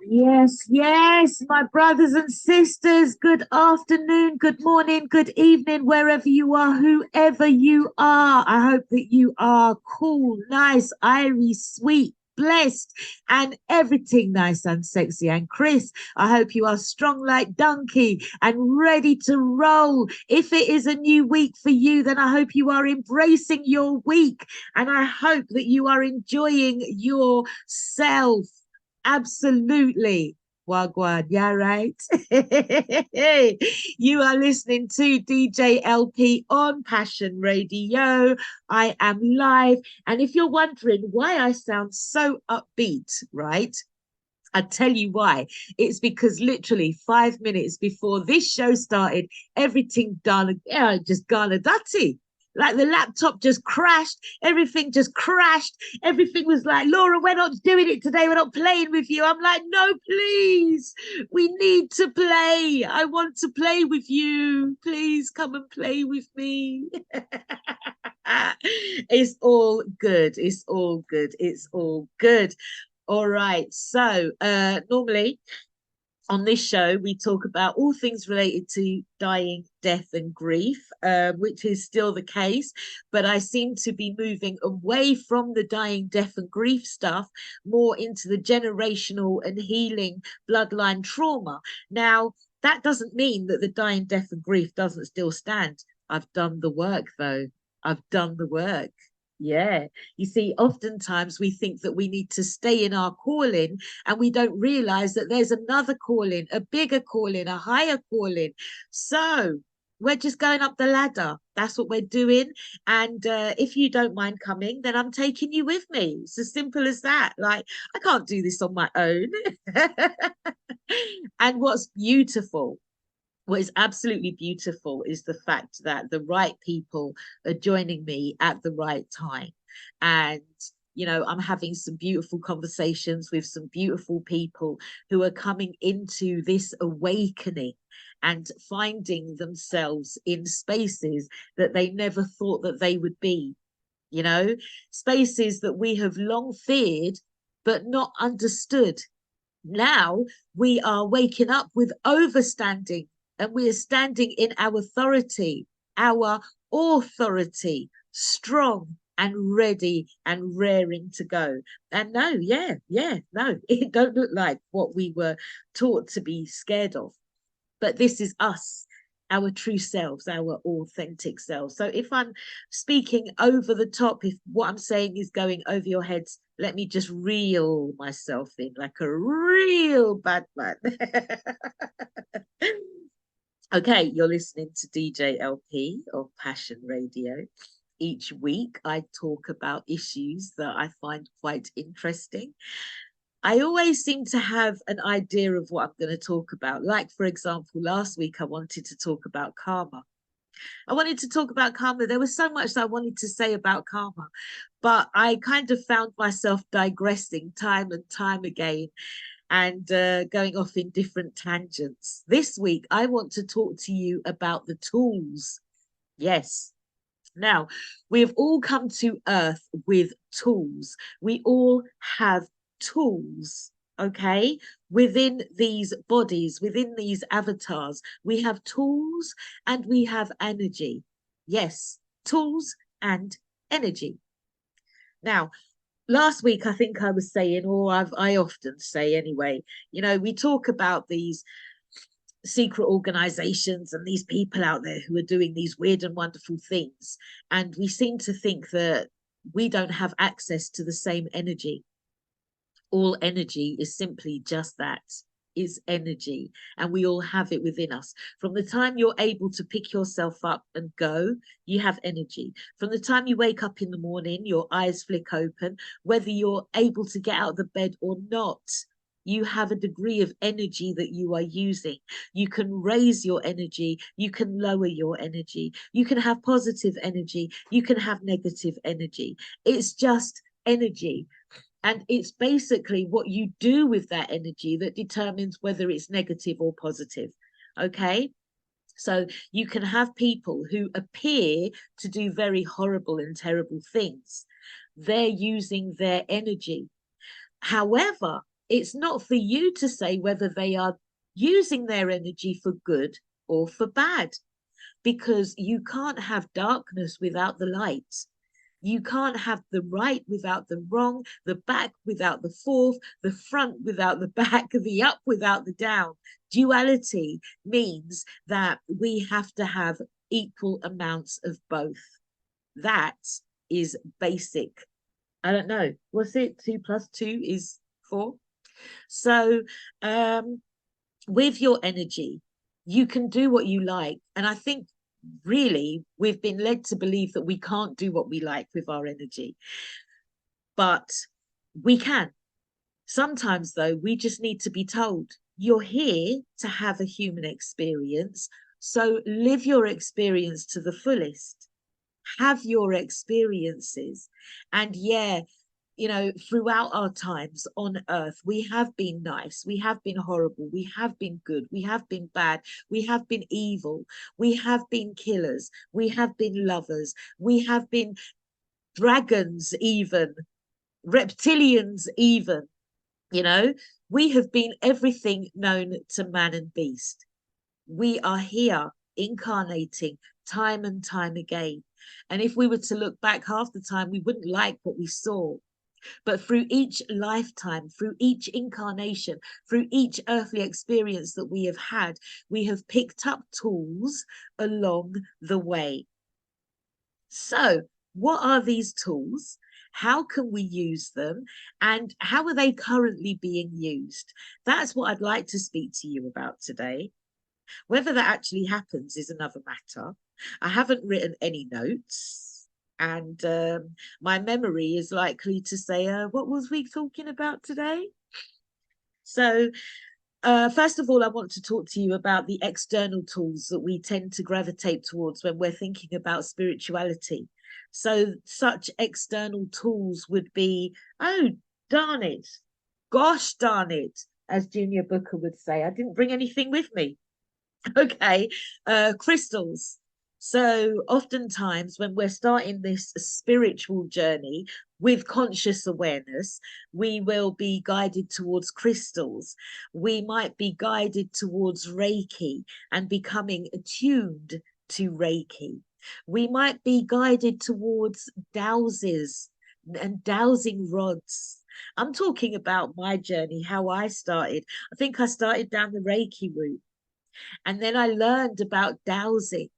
Yes, yes, my brothers and sisters, good afternoon, good morning, good evening, wherever you are, whoever you are. I hope that you are cool, nice, airy, sweet, blessed, and everything nice and sexy. And Chris, I hope you are strong like donkey and ready to roll. If it is a new week for you, then I hope you are embracing your week. And I hope that you are enjoying yourself. Absolutely. Wagwan, yeah, right. You are listening to DJ LP on Passion Radio. I am live. And if you're wondering why I sound so upbeat, right? I tell you why. It's because literally 5 minutes before this show started, everything done, just gone a dutty. Like the laptop just crashed, everything just crashed. Everything was like, Laura, we're not doing it today. We're not playing with you. I'm like, no, please. We need to play. I want to play with you. Please come and play with me. It's all good. It's all good. It's all good. All right. So, normally on this show, we talk about all things related to dying, death, and grief, which is still the case. But I seem to be moving away from the dying, death, and grief stuff more into the generational and healing bloodline trauma. Now, that doesn't mean that the dying, death, and grief doesn't still stand. I've done the work, though. I've done the work. Yeah. You see, oftentimes we think that we need to stay in our calling and we don't realize that there's another calling, a bigger calling, a higher calling. So we're just going up the ladder. That's what we're doing. And if you don't mind coming, then I'm taking you with me. It's as simple as that. Like, I can't do this on my own. And what's beautiful, what is absolutely beautiful is the fact that the right people are joining me at the right time. And, I'm having some beautiful conversations with some beautiful people who are coming into this awakening and finding themselves in spaces that they never thought that they would be, you know, spaces that we have long feared but not understood. Now we are waking up with overstanding and we are standing in our authority, strong and ready and raring to go. And no, no, it don't look like what we were taught to be scared of. But this is us, our true selves, our authentic selves. So if I'm speaking over the top, if what I'm saying is going over your heads, let me just reel myself in like a real bad man. Okay, you're listening to DJ LP of Passion Radio. Each week, I talk about issues that I find quite interesting. I always seem to have an idea of what I'm going to talk about. Like, for example, last week I wanted to talk about karma. I wanted to talk about karma. There was so much that I wanted to say about karma, but I kind of found myself digressing time and time again and going off in different tangents. This week, I want to talk to you about the tools. Yes. Now, we have all come to Earth with tools. We all have tools, okay? Within these bodies, within these avatars, we have tools and we have energy. Yes, tools and energy. Now, last week I think I was saying, or I often say anyway, we talk about these secret organizations and these people out there who are doing these weird and wonderful things, and we seem to think that we don't have access to the same energy. All energy is simply just that, is energy, and we all have it within us. From the time you're able to pick yourself up and go, you have energy. From the time you wake up in the morning, your eyes flick open, whether you're able to get out of the bed or not, you have a degree of energy that you are using. You can raise your energy, you can lower your energy, you can have positive energy, you can have negative energy. It's just energy. And it's basically what you do with that energy that determines whether it's negative or positive. Okay. So you can have people who appear to do very horrible and terrible things. They're using their energy. However, It's not for you to say whether they are using their energy for good or for bad, because you can't have darkness without the light. You can't have the right without the wrong, the back without the forth, the front without the back, the up without the down. Duality means that we have to have equal amounts of both. That is basic. I don't know. What's it? 2 + 2 is 4. So, with your energy, you can do what you like. And I think really we've been led to believe that we can't do what we like with our energy, but we can. Sometimes, though, we just need to be told, you're here to have a human experience. So live your experience to the fullest. Have your experiences. And yeah, you know, throughout our times on earth, we have been nice, we have been horrible, we have been good, we have been bad, we have been evil, we have been killers, we have been lovers, we have been dragons, even reptilians, even, you know, we have been everything known to man and beast. We are here incarnating time and time again. And if we were to look back half the time, we wouldn't like what we saw. But through each lifetime, through each incarnation, through each earthly experience that we have had, we have picked up tools along the way. So, what are these tools? How can we use them? And how are they currently being used? That's what I'd like to speak to you about today. Whether that actually happens is another matter. I haven't written any notes, and my memory is likely to say, what was we talking about today? So, first of all, I want to talk to you about the external tools that we tend to gravitate towards when we're thinking about spirituality. So, such external tools would be, oh, darn it, gosh darn it, as Junior Booker would say, I didn't bring anything with me. Okay, crystals. So oftentimes when we're starting this spiritual journey with conscious awareness, we will be guided towards crystals. We might be guided towards Reiki and becoming attuned to Reiki. We might be guided towards dowses and dowsing rods. I'm talking about my journey, how I started. I think I started down the Reiki route. And then I learned about dowsing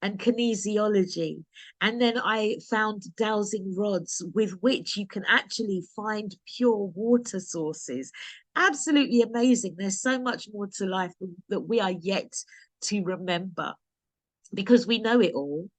and kinesiology. And then I found dowsing rods with which you can actually find pure water sources. Absolutely amazing. There's so much more to life that we are yet to remember, because we know it all.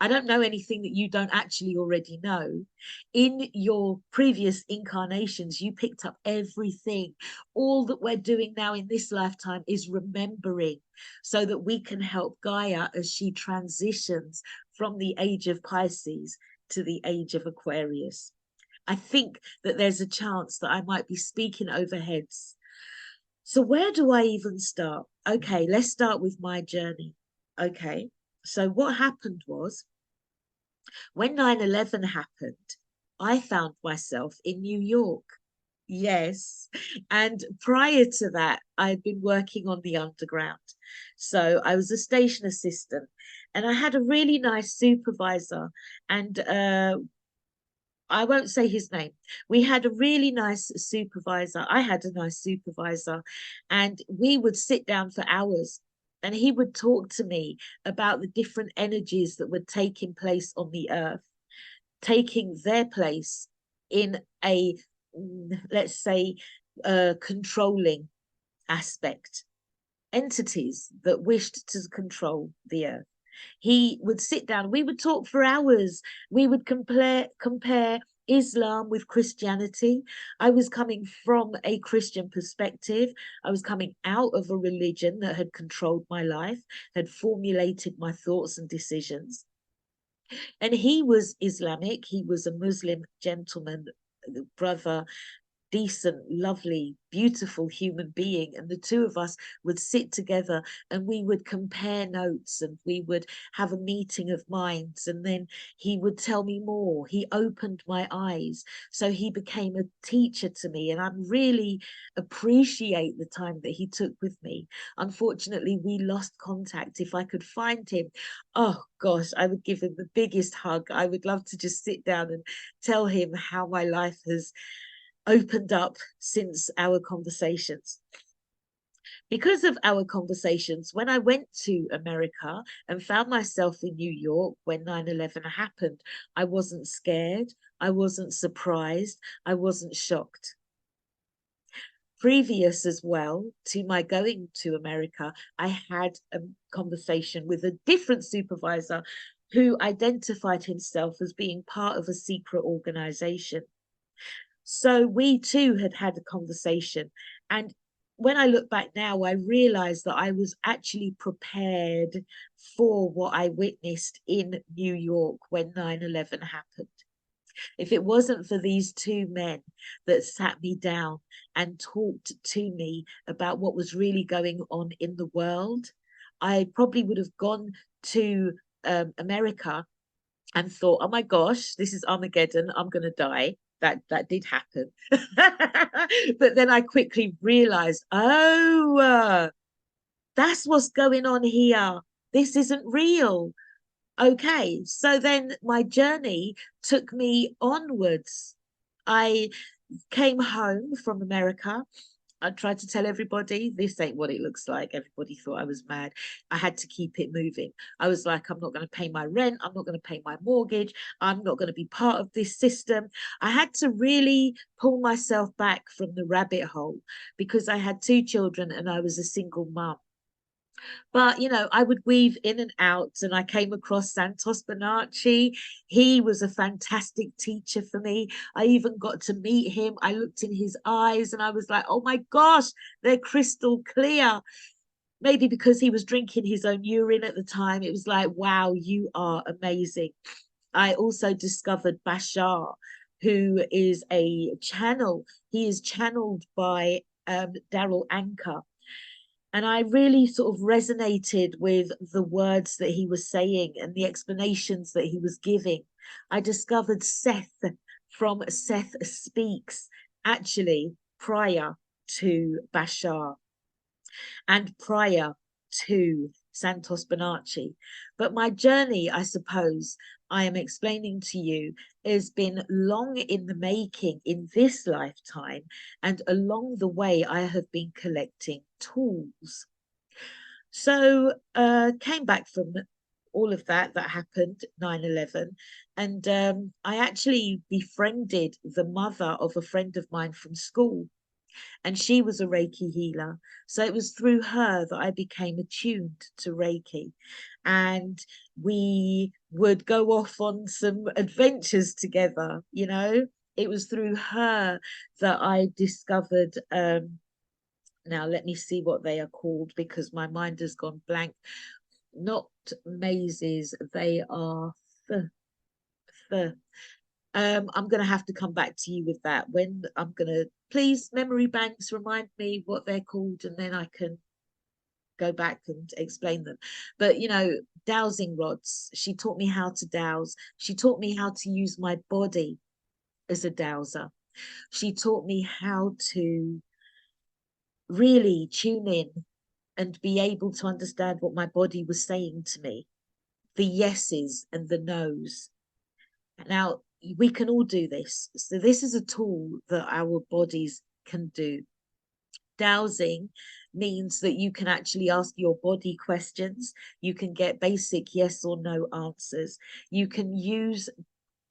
I don't know anything that you don't actually already know. In your previous incarnations, you picked up everything. All that we're doing now in this lifetime is remembering, so that we can help Gaia as she transitions from the age of Pisces to the age of Aquarius. I think that there's a chance that I might be speaking over heads. So where do I even start? Okay, let's start with my journey. Okay. So what happened was, when 9/11 happened, I found myself in New York. Yes. And prior to that, I had been working on the underground. So I was a station assistant, and I had a really nice supervisor. And I won't say his name. We had a really nice supervisor. I had a nice supervisor, and we would sit down for hours, and he would talk to me about the different energies that were taking place on the earth, taking their place in a, let's say, controlling aspect, entities that wished to control the earth. He would sit down, we would talk for hours. We would compare Islam with Christianity. I was coming from a Christian perspective. I was coming out of a religion that had controlled my life, had formulated my thoughts and decisions. And he was Islamic. He was a Muslim gentleman, brother, decent, lovely, beautiful human being. And the two of us would sit together and we would compare notes and we would have a meeting of minds. And then he would tell me more. He opened my eyes. So he became a teacher to me. And I really appreciate the time that he took with me. Unfortunately, we lost contact. If I could find him, oh gosh, I would give him the biggest hug. I would love to just sit down and tell him how my life has opened up since our conversations. Because of our conversations, when I went to America and found myself in New York when 9/11 happened, I wasn't scared, I wasn't surprised, I wasn't shocked. Previous as well to my going to America, I had a conversation with a different supervisor who identified himself as being part of a secret organization. So we too had a conversation. And when I look back now, I realized that I was actually prepared for what I witnessed in New York when 9/11 happened. If it wasn't for these two men that sat me down and talked to me about what was really going on in the world, I probably would have gone to America and thought, oh my gosh, this is Armageddon, I'm going to die. That did happen. But then I quickly realized, that's what's going on here. This isn't real. Okay, so then my journey took me onwards. I came home from America. I tried to tell everybody this ain't what it looks like. Everybody thought I was mad. I had to keep it moving. I was like, I'm not going to pay my rent. I'm not going to pay my mortgage. I'm not going to be part of this system. I had to really pull myself back from the rabbit hole because I had two children and I was a single mum. But, you know, I would weave in and out, and I came across Santos Bonacci. He was a fantastic teacher for me. I even got to meet him. I looked in his eyes and I was like, oh my gosh, they're crystal clear. Maybe because he was drinking his own urine at the time. It was like, wow, you are amazing. I also discovered Bashar, who is a channel. He is channeled by Daryl Anker. And I really sort of resonated with the words that he was saying and the explanations that he was giving. I discovered Seth from Seth Speaks, actually prior to Bashar and prior to Santos Bonacci. But my journey, I suppose, I am explaining to you, has been long in the making in this lifetime, and along the way I have been collecting tools. So came back from all of that happened 9/11, and I actually befriended the mother of a friend of mine from school, and she was a Reiki healer. So it was through her that I became attuned to Reiki. And we would go off on some adventures together, you know. It was through her that I discovered, now let me see what they are called because my mind has gone blank. Not mazes, they are I'm going to have to come back to you with that when I'm going to, please, memory banks, remind me what they're called and then I can go back and explain them. But, you know, dowsing rods, she taught me how to dowse. She taught me how to use my body as a dowser. She taught me how to really tune in and be able to understand what my body was saying to me, the yeses and the nos. Now, we can all do this. So this is a tool that our bodies can do. Dowsing means that you can actually ask your body questions. You can get basic yes or no answers. You can use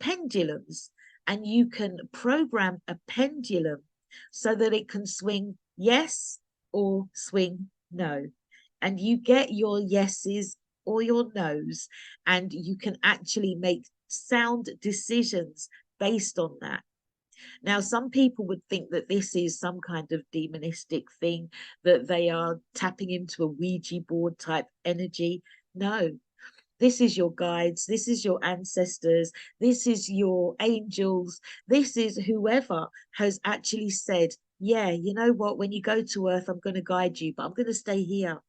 pendulums and you can program a pendulum so that it can swing yes or swing no. And you get your yeses or your nos, and you can actually make sound decisions based on that. Now, some people would think that this is some kind of demonistic thing, that they are tapping into a Ouija board type energy. No, This is your guides, this is your ancestors, this is your angels, this is whoever has actually said, yeah, you know what, when you go to earth, I'm going to guide you, but I'm going to stay here.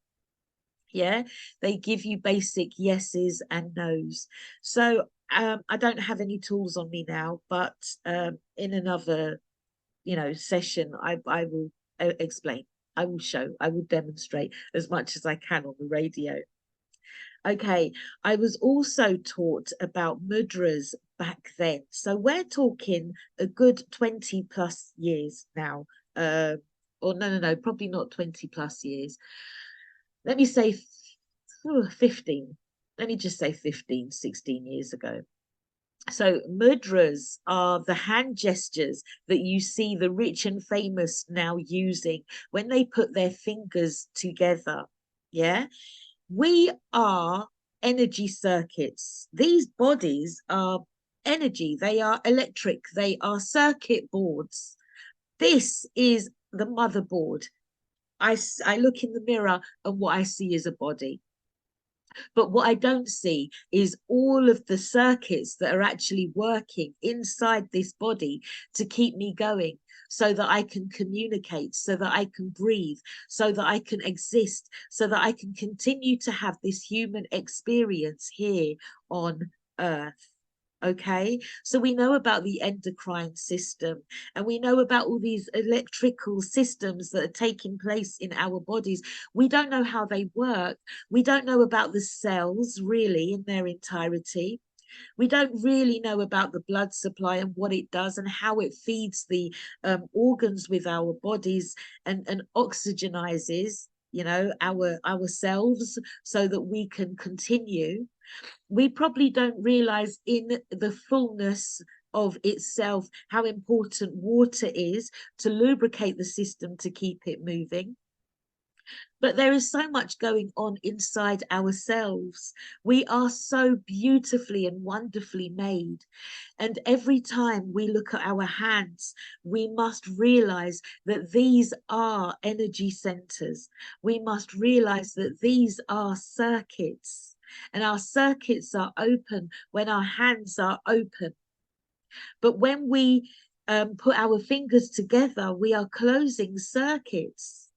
Yeah, they give you basic yeses and nos. So I don't have any tools on me now, but in another, session, I will explain. I will show, I will demonstrate as much as I can on the radio. Okay, I was also taught about mudras back then. So we're talking a good 20 plus years now. Or no, probably not 20 plus years. Let me say 15. Let me just say 15, 16 years ago. So mudras are the hand gestures that you see the rich and famous now using when they put their fingers together. Yeah, we are energy circuits. These bodies are energy, they are electric, they are circuit boards. This is the motherboard. I look in the mirror and what I see is a body. But what I don't see is all of the circuits that are actually working inside this body to keep me going, so that I can communicate, so that I can breathe, so that I can exist, so that I can continue to have this human experience here on Earth. Okay, so we know about the endocrine system, and we know about all these electrical systems that are taking place in our bodies. We don't know how they work. We don't know about the cells really in their entirety. We don't really know about the blood supply and what it does and how it feeds the organs with our bodies and oxygenizes, ourselves so that we can continue. We probably don't realize in the fullness of itself how important water is to lubricate the system to keep it moving. But there is so much going on inside ourselves. We are so beautifully and wonderfully made. And every time we look at our hands, we must realize that these are energy centers. We must realize that these are circuits. And our circuits are open when our hands are open. But when we put our fingers together, we are closing circuits.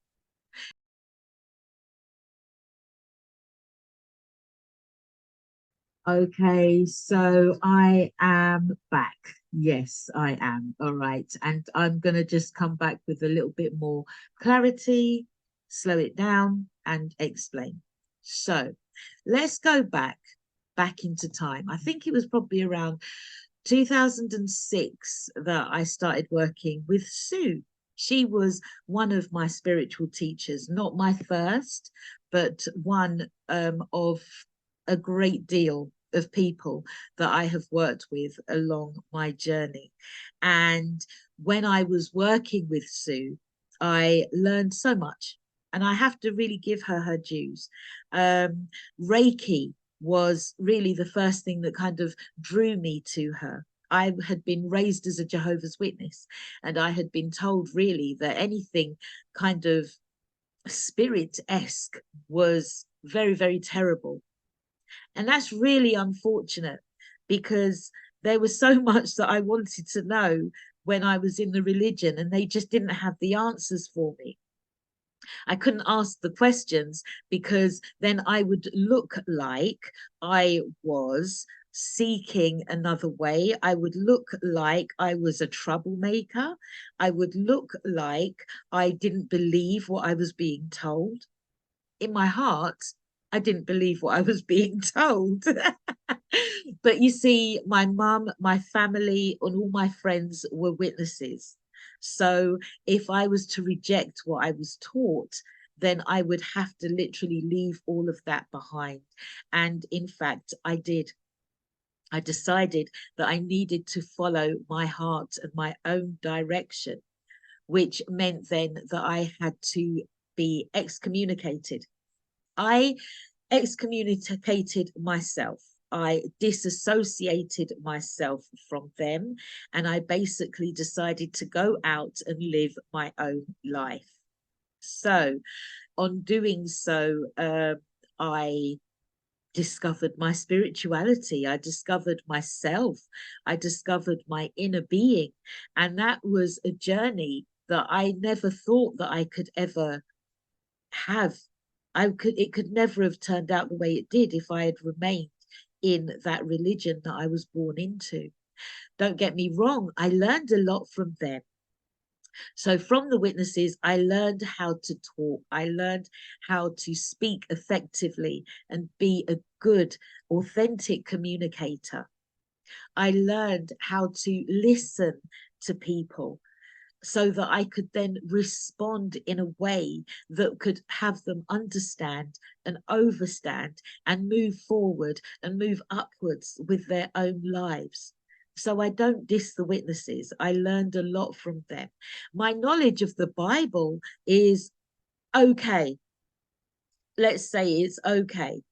Okay, so I am back. Yes, I am. All right. And I'm going to just come back with a little bit more clarity, slow it down, and explain. So let's go back into time. I think it was probably around 2006 that I started working with Sue. She was one of my spiritual teachers, not my first, but one of a great deal of people that I have worked with along my journey. And when I was working with Sue, I learned so much, and I have to really give her dues. Reiki was really the first thing that kind of drew me to her. I had been raised as a Jehovah's Witness, and I had been told really that anything kind of spirit-esque was very, very terrible. And that's really unfortunate, because there was so much that I wanted to know when I was in the religion, and they just didn't have the answers for me. I couldn't ask the questions, because then I would look like I was seeking another way. I would look like I was a troublemaker. I would look like I didn't believe what I was being told. In my heart, I didn't believe what I was being told. But you see, my mum, my family, and all my friends were witnesses. So if I was to reject what I was taught, then I would have to literally leave all of that behind. And in fact, I did. I decided that I needed to follow my heart and my own direction, which meant then that I had to be excommunicated. I excommunicated myself. I disassociated myself from them, and I basically decided to go out and live my own life. So, on doing so, I discovered my spirituality. I discovered myself. I discovered my inner being. And that was a journey that I never thought that I could ever have. It could never have turned out the way it did if I had remained in that religion that I was born into. Don't get me wrong, I learned a lot from them. So from the witnesses, I learned how to talk. I learned how to speak effectively and be a good, authentic communicator. I learned how to listen to people so that I could then respond in a way that could have them understand and overstand and move forward and move upwards with their own lives. So I don't diss the witnesses. I learned a lot from them. My knowledge of the Bible is okay. Let's say it's okay.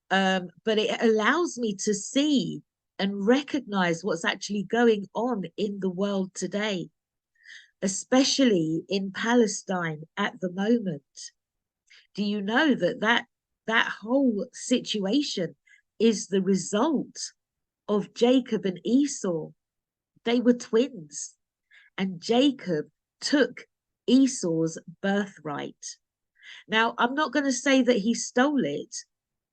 But it allows me to see and recognize what's actually going on in the world today, especially in Palestine at the moment. Do you know that whole situation is the result of Jacob and Esau? They were twins, and Jacob took Esau's birthright. Now, I'm not going to say that he stole it,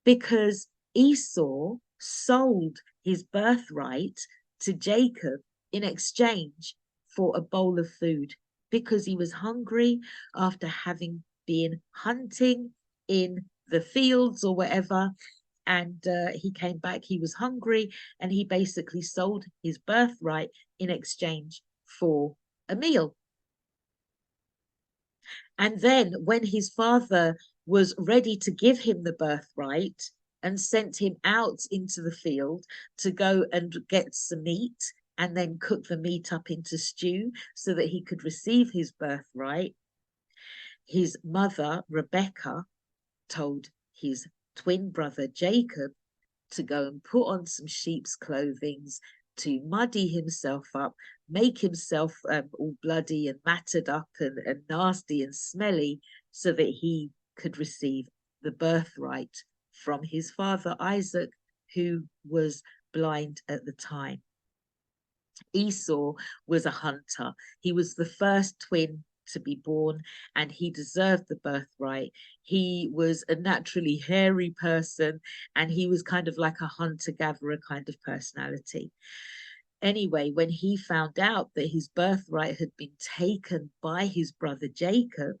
because Esau sold his birthright to Jacob in exchange for a bowl of food, because he was hungry after having been hunting in the fields or whatever. And he came back, he was hungry, and he basically sold his birthright in exchange for a meal. And then when his father was ready to give him the birthright and sent him out into the field to go and get some meat and then cook the meat up into stew so that he could receive his birthright, his mother, Rebecca, told his twin brother Jacob to go and put on some sheep's clothing, to muddy himself up, make himself all bloody and matted up and nasty and smelly, so that he could receive the birthright from his father Isaac, who was blind at the time. Esau was a hunter. He was the first twin to be born, and he deserved the birthright. He was a naturally hairy person, and he was kind of like a hunter-gatherer kind of personality. Anyway, when he found out that his birthright had been taken by his brother Jacob,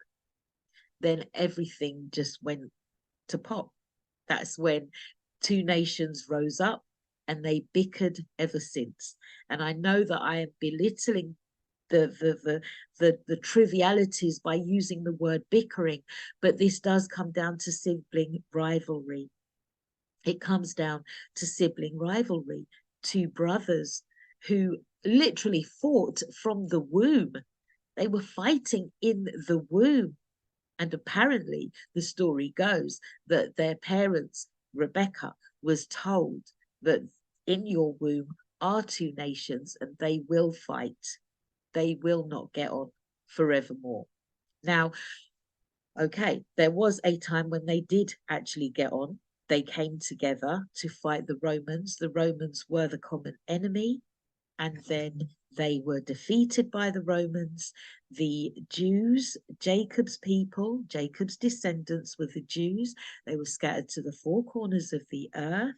then everything just went to pot. That's when two nations rose up, and they bickered ever since. And I know that I am belittling the trivialities by using the word bickering, but this does come down to sibling rivalry. It comes down to sibling rivalry. Two brothers who literally fought from the womb. They were fighting in the womb. And apparently the story goes that their parents, Rebecca, was told that in your womb are two nations and they will fight. They will not get on forevermore. Now, okay, there was a time when they did actually get on. They came together to fight the Romans. The Romans were the common enemy, and then they were defeated by the Romans. The Jews, Jacob's people, Jacob's descendants were the Jews. They were scattered to the four corners of the earth.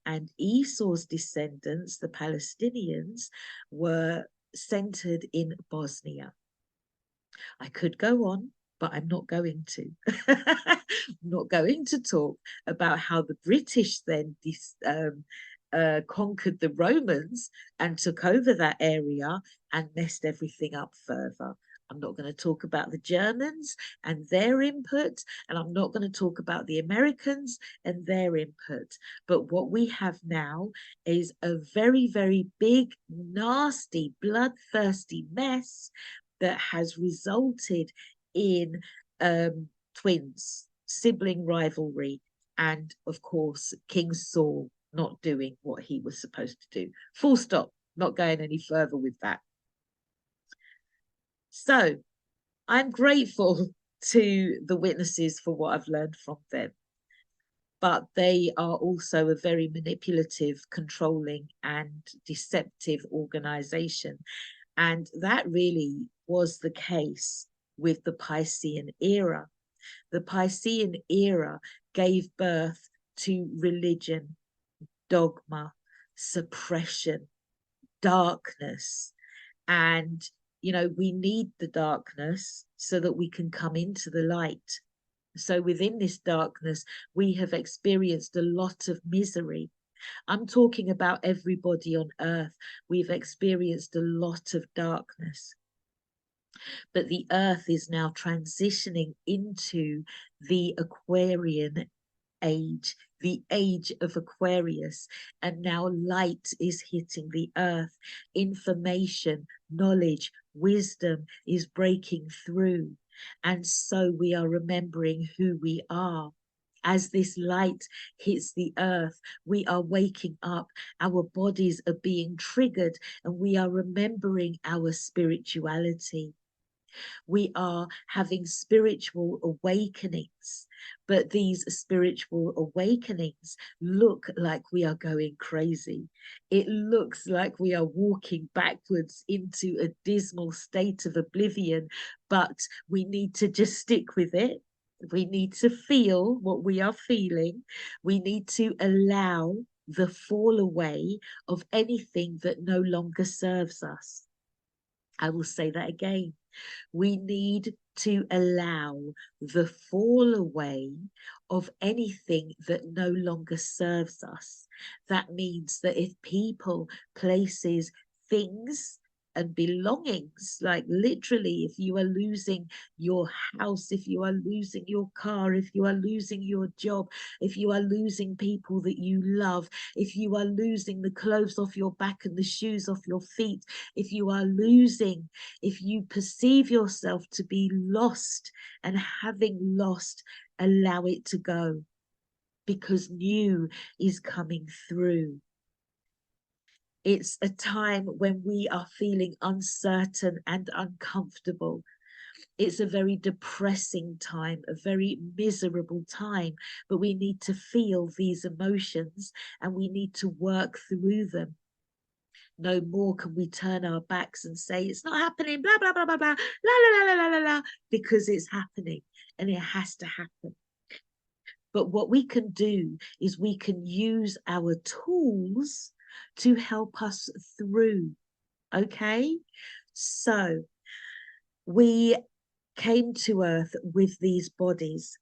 And Esau's descendants, the Palestinians, were centered in Bosnia. I could go on, but I'm not going to. I'm not going to talk about how the British then conquered the Romans and took over that area and messed everything up further. I'm not going to talk about the Germans and their input, and I'm not going to talk about the Americans and their input. But what we have now is a very, very big, nasty, bloodthirsty mess that has resulted in twins, sibling rivalry, and of course, King Saul not doing what he was supposed to do. Full stop, not going any further with that. So I'm grateful to the witnesses for what I've learned from them. but they are also a very manipulative, controlling, and deceptive organization. And that really was the case with the Piscean era. The Piscean era gave birth to religion, dogma, suppression, darkness. And, we need the darkness so that we can come into the light. So within this darkness, we have experienced a lot of misery. I'm talking about everybody on earth. We've experienced a lot of darkness. But the earth is now transitioning into the Aquarian age, the age of Aquarius, and now light is hitting the earth. Information, knowledge, wisdom is breaking through. And so we are remembering who we are. As this light hits the earth, we are waking up, our bodies are being triggered, and we are remembering our spirituality. We are having spiritual awakenings, but these spiritual awakenings look like we are going crazy. It looks like we are walking backwards into a dismal state of oblivion, but we need to just stick with it. We need to feel what we are feeling. We need to allow the fall away of anything that no longer serves us. I will say that again. We need to allow the fall away of anything that no longer serves us. That means that if people, places, things, and belongings, like literally, if you are losing your house, if you are losing your car, if you are losing your job, if you are losing people that you love, if you are losing the clothes off your back and the shoes off your feet, if you are losing, if you perceive yourself to be lost, and having lost, allow it to go, because new is coming through. It's a time when we are feeling uncertain and uncomfortable. It's a very depressing time, a very miserable time, but we need to feel these emotions and we need to work through them. No more can we turn our backs and say it's not happening, blah, blah, blah, blah, blah, la, la, la, la, la, la, because it's happening and it has to happen. But what we can do is we can use our tools to help us through. Okay, so we came to earth with these bodies.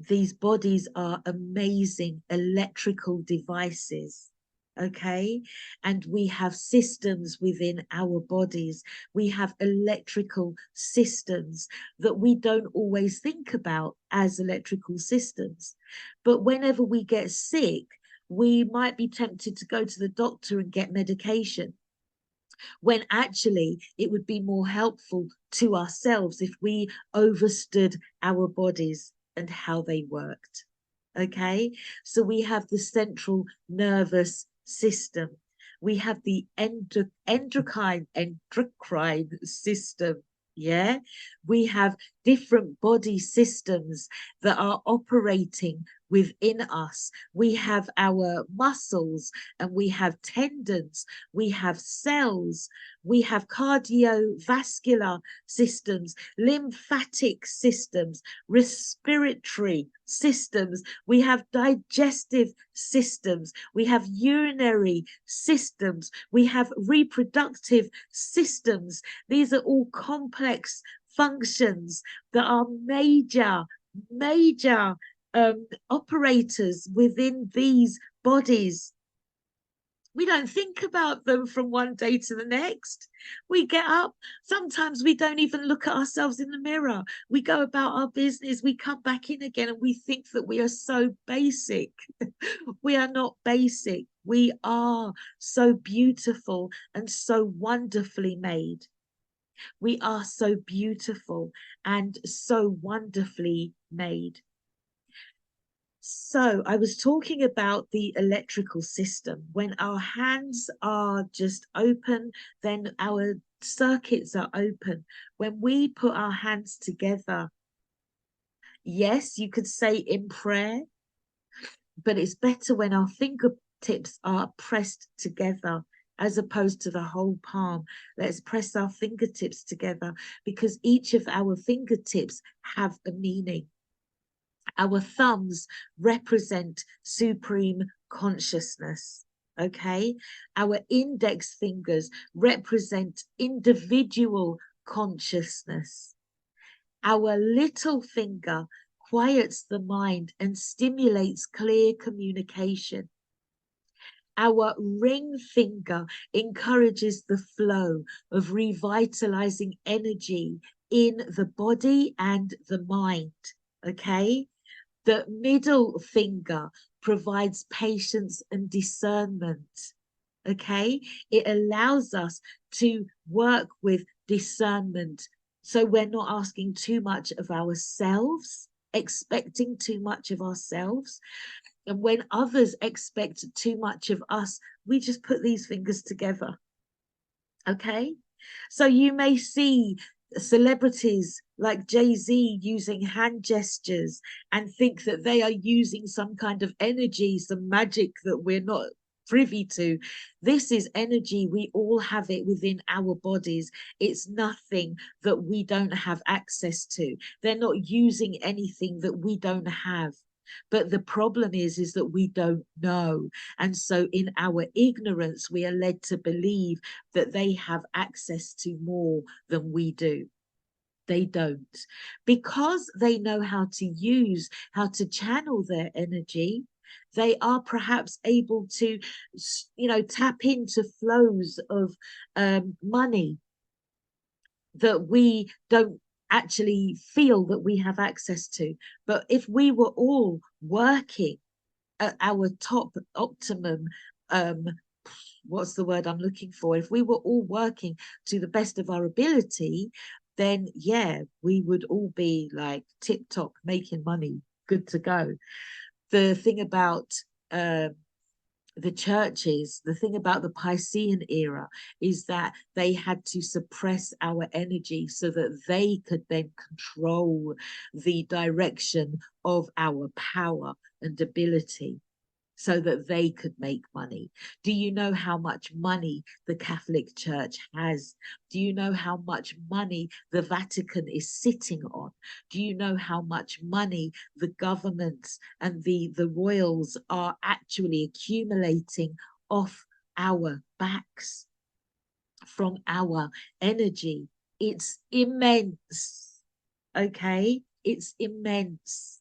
These bodies are amazing electrical devices. Okay, and we have systems within our bodies. We have electrical systems that we don't always think about as electrical systems, but whenever we get sick, we might be tempted to go to the doctor and get medication, when actually it would be more helpful to ourselves if we understood our bodies and how they worked. Okay, so we have the central nervous system, we have the endocrine system. Yeah, we have different body systems that are operating within us. We have our muscles and we have tendons, we have cells, we have cardiovascular systems, lymphatic systems, respiratory systems, we have digestive systems, we have urinary systems, we have reproductive systems. These are all complex functions that are major operators within these bodies. We don't think about them from one day to the next. We get up. Sometimes we don't even look at ourselves in the mirror. We go about our business. We come back in again and we think that we are so basic. We are not basic. We are so beautiful and so wonderfully made. We are so beautiful and so wonderfully made. So I was talking about the electrical system. When our hands are just open, then our circuits are open. When we put our hands together, yes, you could say in prayer, but it's better when our fingertips are pressed together as opposed to the whole palm. Let's press our fingertips together because each of our fingertips have a meaning. Our thumbs represent supreme consciousness. Okay, our index fingers represent individual consciousness. Our little finger quiets the mind and stimulates clear communication. Our ring finger encourages the flow of revitalizing energy in the body and the mind. Okay. The middle finger provides patience and discernment. Okay. It allows us to work with discernment. So we're not asking too much of ourselves, expecting too much of ourselves. And when others expect too much of us, we just put these fingers together. Okay. So you may see celebrities like Jay-Z using hand gestures and think that they are using some kind of energy, some magic that we're not privy to. This is energy. We all have it within our bodies. It's nothing that we don't have access to. They're not using anything that we don't have. But the problem is that we don't know. And so in our ignorance, we are led to believe that they have access to more than we do. They don't. Because they know how to channel their energy, they are perhaps able to, tap into flows of money that we don't actually feel that we have access to. But if we were all working at our top optimum, what's the word I'm looking for? If we were all working to the best of our ability, then yeah, we would all be like tip top, making money, good to go. The thing about the churches, the thing about the Piscean era is that they had to suppress our energy so that they could then control the direction of our power and ability, so that they could make money. Do you know how much money the Catholic Church has? Do you know how much money the Vatican is sitting on? Do you know how much money the governments and the royals are actually accumulating off our backs from our energy? It's immense. Okay, it's immense.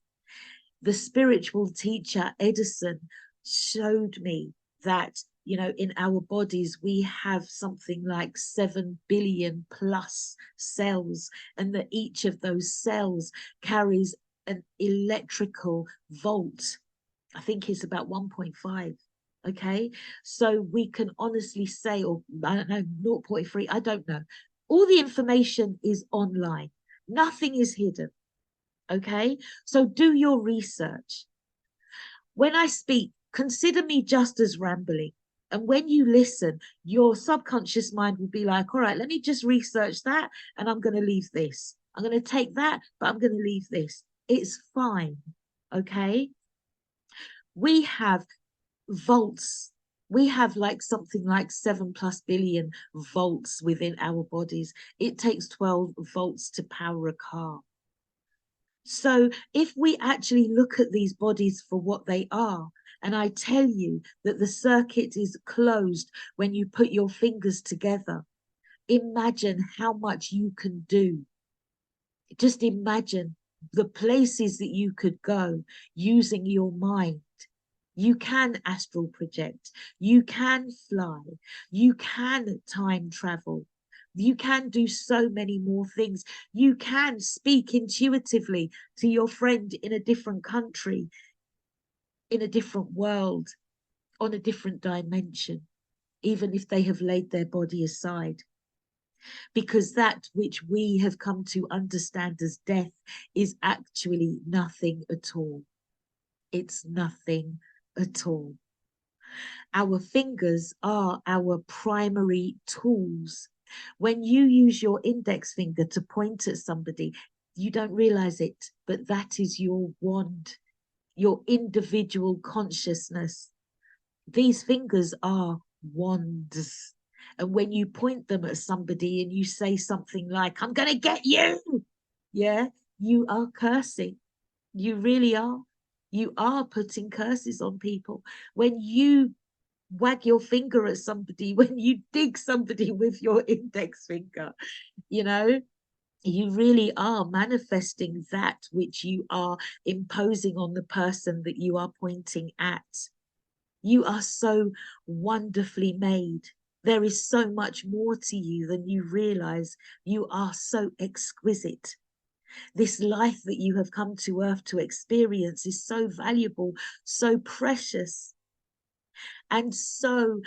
The spiritual teacher Edison showed me that, in our bodies, we have something like 7 billion plus cells, and that each of those cells carries an electrical volt. I think it's about 1.5. Okay. So we can honestly say, or I don't know, 0.3, I don't know. All the information is online. Nothing is hidden. Okay, so do your research. When I speak, consider me just as rambling. And when you listen, your subconscious mind will be like, all right, let me just research that. And I'm going to leave this. I'm going to take that, but I'm going to leave this. It's fine. Okay. We have volts. We have like something like 7+ billion volts within our bodies. It takes 12 volts to power a car. So if we actually look at these bodies for what they are, and I tell you that the circuit is closed when you put your fingers together, imagine how much you can do. Just imagine the places that you could go using your mind. You can astral project, you can fly, you can time travel. You can do so many more things. You can speak intuitively to your friend in a different country, in a different world, on a different dimension, even if they have laid their body aside. Because that which we have come to understand as death is actually nothing at all. It's nothing at all. Our fingers are our primary tools. When you use your index finger to point at somebody, you don't realize it, but that is your wand. your individual consciousness. These fingers are wands. And when you point them at somebody and you say something like, I'm going to get you, yeah, you are cursing. You really are. You are putting curses on people. When you wag your finger at somebody, when you dig somebody with your index finger, you know, you really are manifesting that which you are imposing on the person that you are pointing at. You are so wonderfully made. There is so much more to you than you realize. You are so exquisite. This life that you have come to earth to experience is so valuable, so precious. And so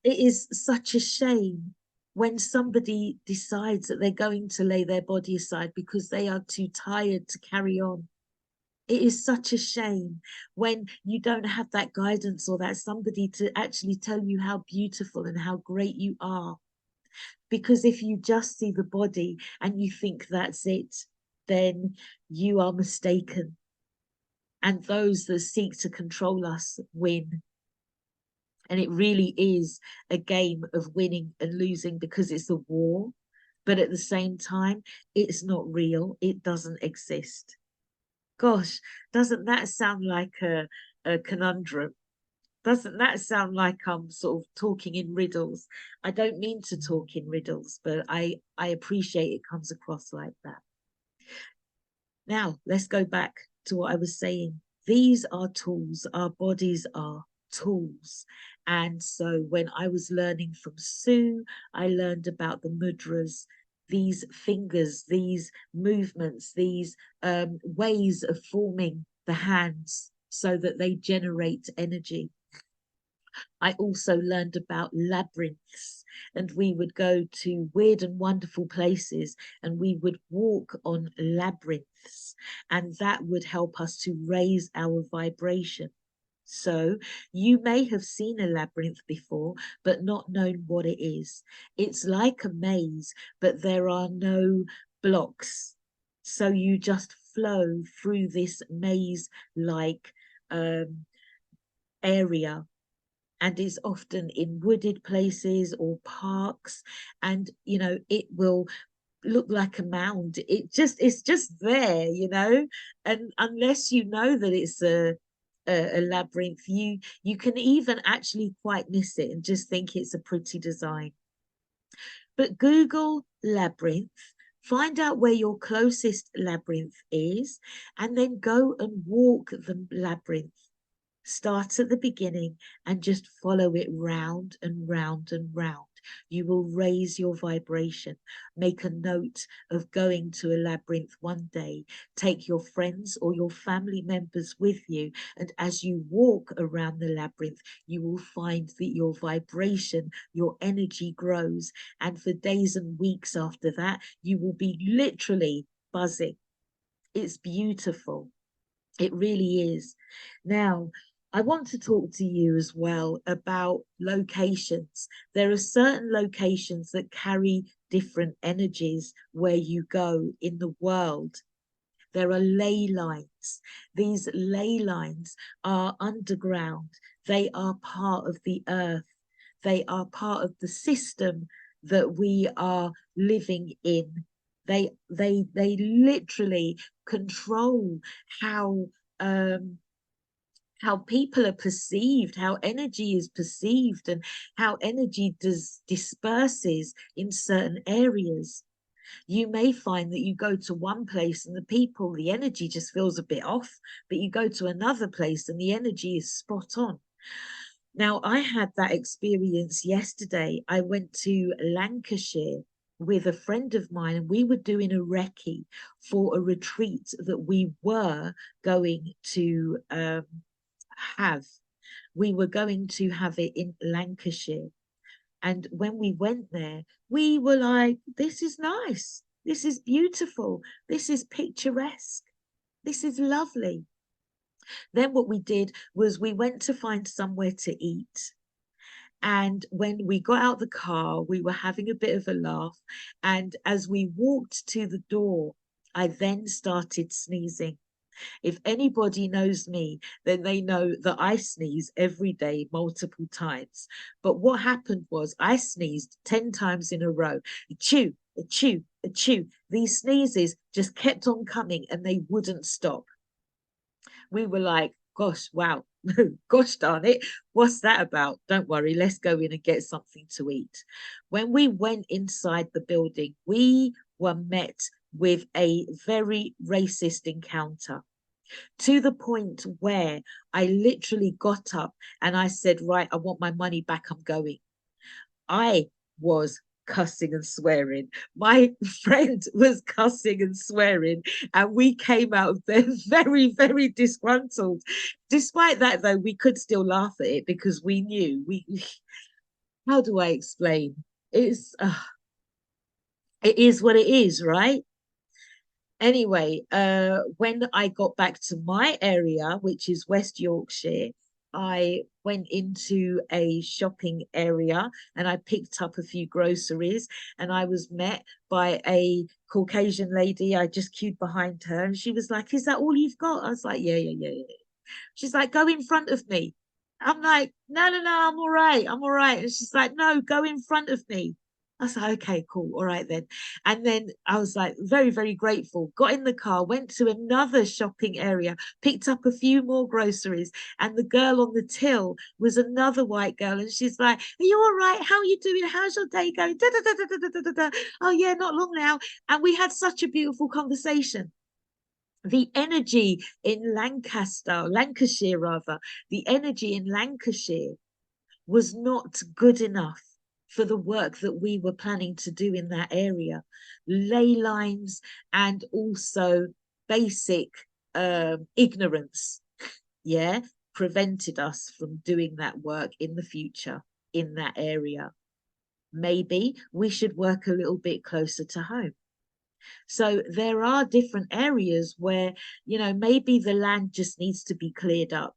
it is such a shame when somebody decides that they're going to lay their body aside because they are too tired to carry on. It is such a shame when you don't have that guidance or that somebody to actually tell you how beautiful and how great you are. Because if you just see the body and you think that's it, then you are mistaken. And those that seek to control us win. And it really is a game of winning and losing because it's a war. But at the same time, it's not real. It doesn't exist. Gosh, doesn't that sound like a conundrum? Doesn't that sound like I'm sort of talking in riddles? I don't mean to talk in riddles, but I appreciate it comes across like that. Now, let's go back to what I was saying. These are tools. Our bodies are tools. And so when I was learning from Sue, I learned about the mudras, these fingers, these movements, these ways of forming the hands so that they generate energy. I also learned about labyrinths, and we would go to weird and wonderful places and we would walk on labyrinths, and that would help us to raise our vibration. So you may have seen a labyrinth before, but not known what it is. It's like a maze, but there are no blocks. So you just flow through this maze-like area, and is often in wooded places or parks, and you know it will look like a mound. It's just there, you know, and unless you know that it's a labyrinth, you can even actually quite miss it and just think it's a pretty design. But Google labyrinth, find out where your closest labyrinth is, and then go and walk the labyrinth. Start at the beginning and just follow it round and round and round. You will raise your vibration. Make a note of going to a labyrinth one day. Take your friends or your family members with you. And as you walk around the labyrinth, you will find that your vibration, your energy grows. And for days and weeks after that, you will be literally buzzing. It's beautiful. It really is. Now, I want to talk to you as well about locations. There are certain locations that carry different energies where you go in the world. There are ley lines. These ley lines are underground. They are part of the earth. They are part of the system that we are living in. They literally control how how people are perceived, how energy is perceived, and how energy disperses in certain areas. You may find that you go to one place and the people, the energy just feels a bit off, but you go to another place and the energy is spot on. Now, I had that experience yesterday. I went to Lancashire with a friend of mine, and we were doing a recce for a retreat that we were going to have. We were going to have it in Lancashire. And when we went there, we were like, this is nice. This is beautiful. This is picturesque. This is lovely. Then what we did was we went to find somewhere to eat. And when we got out the car, we were having a bit of a laugh. And as we walked to the door, I then started sneezing. If anybody knows me, then they know that I sneeze every day, multiple times. But what happened was I sneezed 10 times in a row. Achoo, achoo, achoo. These sneezes just kept on coming and they wouldn't stop. We were like, gosh, wow, gosh darn it, what's that about? Don't worry, let's go in and get something to eat. When we went inside the building, we were met with a very racist encounter, to the point where I literally got up and I said, right, I want my money back, I'm going. I was cussing and swearing. My friend was cussing and swearing, and we came out there very, very disgruntled. Despite that, though, we could still laugh at it because we knew how do I explain? It's it is what it is, right? Anyway, when I got back to my area, which is West Yorkshire, I went into a shopping area and I picked up a few groceries, and I was met by a Caucasian lady. I just queued behind her and she was like, "Is that all you've got?" I was like, "Yeah, yeah, yeah, yeah." She's like, "Go in front of me." I'm like, "No, no, no, I'm all right. I'm all right." And she's like, "No, go in front of me." I was like, "Okay, cool. All right then." And then I was like, very, very grateful. Got in the car, went to another shopping area, picked up a few more groceries. And the girl on the till was another white girl. And she's like, "Are you all right? How are you doing? How's your day going?" Da, da, da, da, da, da, da, da. "Oh, yeah, not long now." And we had such a beautiful conversation. The energy in Lancashire rather, the energy in Lancashire was not good enough for the work that we were planning to do in that area. Ley lines and also basic ignorance, yeah, prevented us from doing that work in the future in that area. Maybe we should work a little bit closer to home. So there are different areas where, maybe the land just needs to be cleared up.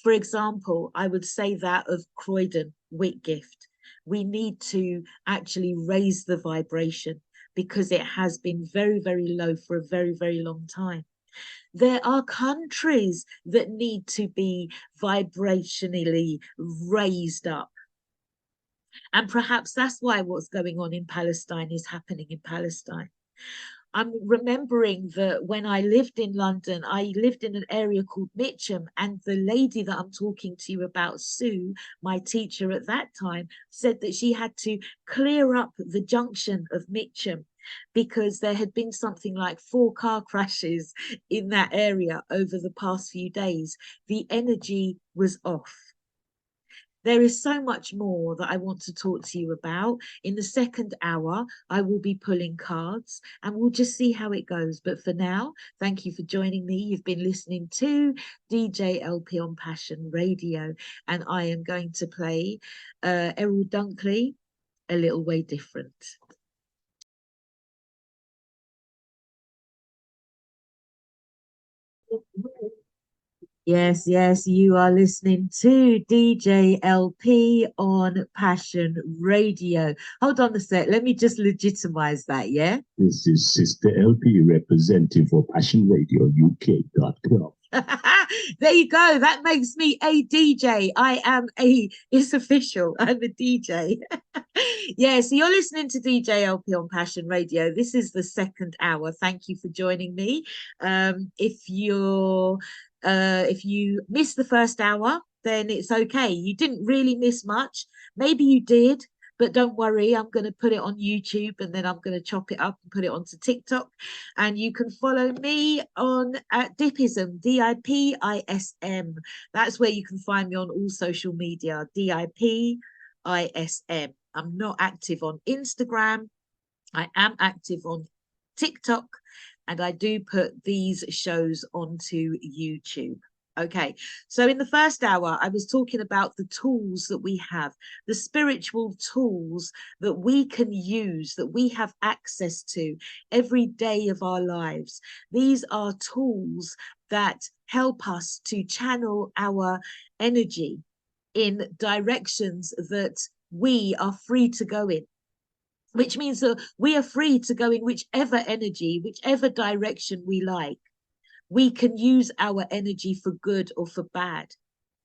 For example, I would say that of Croydon, Whitgift. We need to actually raise the vibration because it has been very, very low for a very, very long time. There are countries that need to be vibrationally raised up. And perhaps that's why what's going on in Palestine is happening in Palestine. I'm remembering that when I lived in London, I lived in an area called Mitcham, and the lady that I'm talking to you about, Sue, my teacher at that time, said that she had to clear up the junction of Mitcham because there had been something like 4 car crashes in that area over the past few days. The energy was off. There is so much more that I want to talk to you about. In the second hour, I will be pulling cards and we'll just see how it goes. But for now, thank you for joining me. You've been listening to DJ LP on Passion Radio, and I am going to play Errol Dunkley, A Little Way Different. Yes, yes, you are listening to DJ LP on Passion Radio. Hold on a sec, let me just legitimize that, yeah? This is Sister LP representative for Passion Radio UK.com. There you go. That makes me a DJ. It's official. I'm a DJ. Yeah, so you're listening to DJ LP on Passion Radio. This is the second hour. Thank you for joining me. If you missed the first hour, then it's okay. You didn't really miss much. Maybe you did, but don't worry. I'm going to put it on YouTube and then I'm going to chop it up and put it onto TikTok. And you can follow me on at Dipism, DIPISM. That's where you can find me on all social media, DIPISM. I'm not active on Instagram. I am active on TikTok, and I do put these shows onto YouTube. Okay, so in the first hour, I was talking about the tools that we have, the spiritual tools that we can use, that we have access to every day of our lives. These are tools that help us to channel our energy in directions that we are free to go in, which means that we are free to go in whichever energy, whichever direction we like. We can use our energy for good or for bad.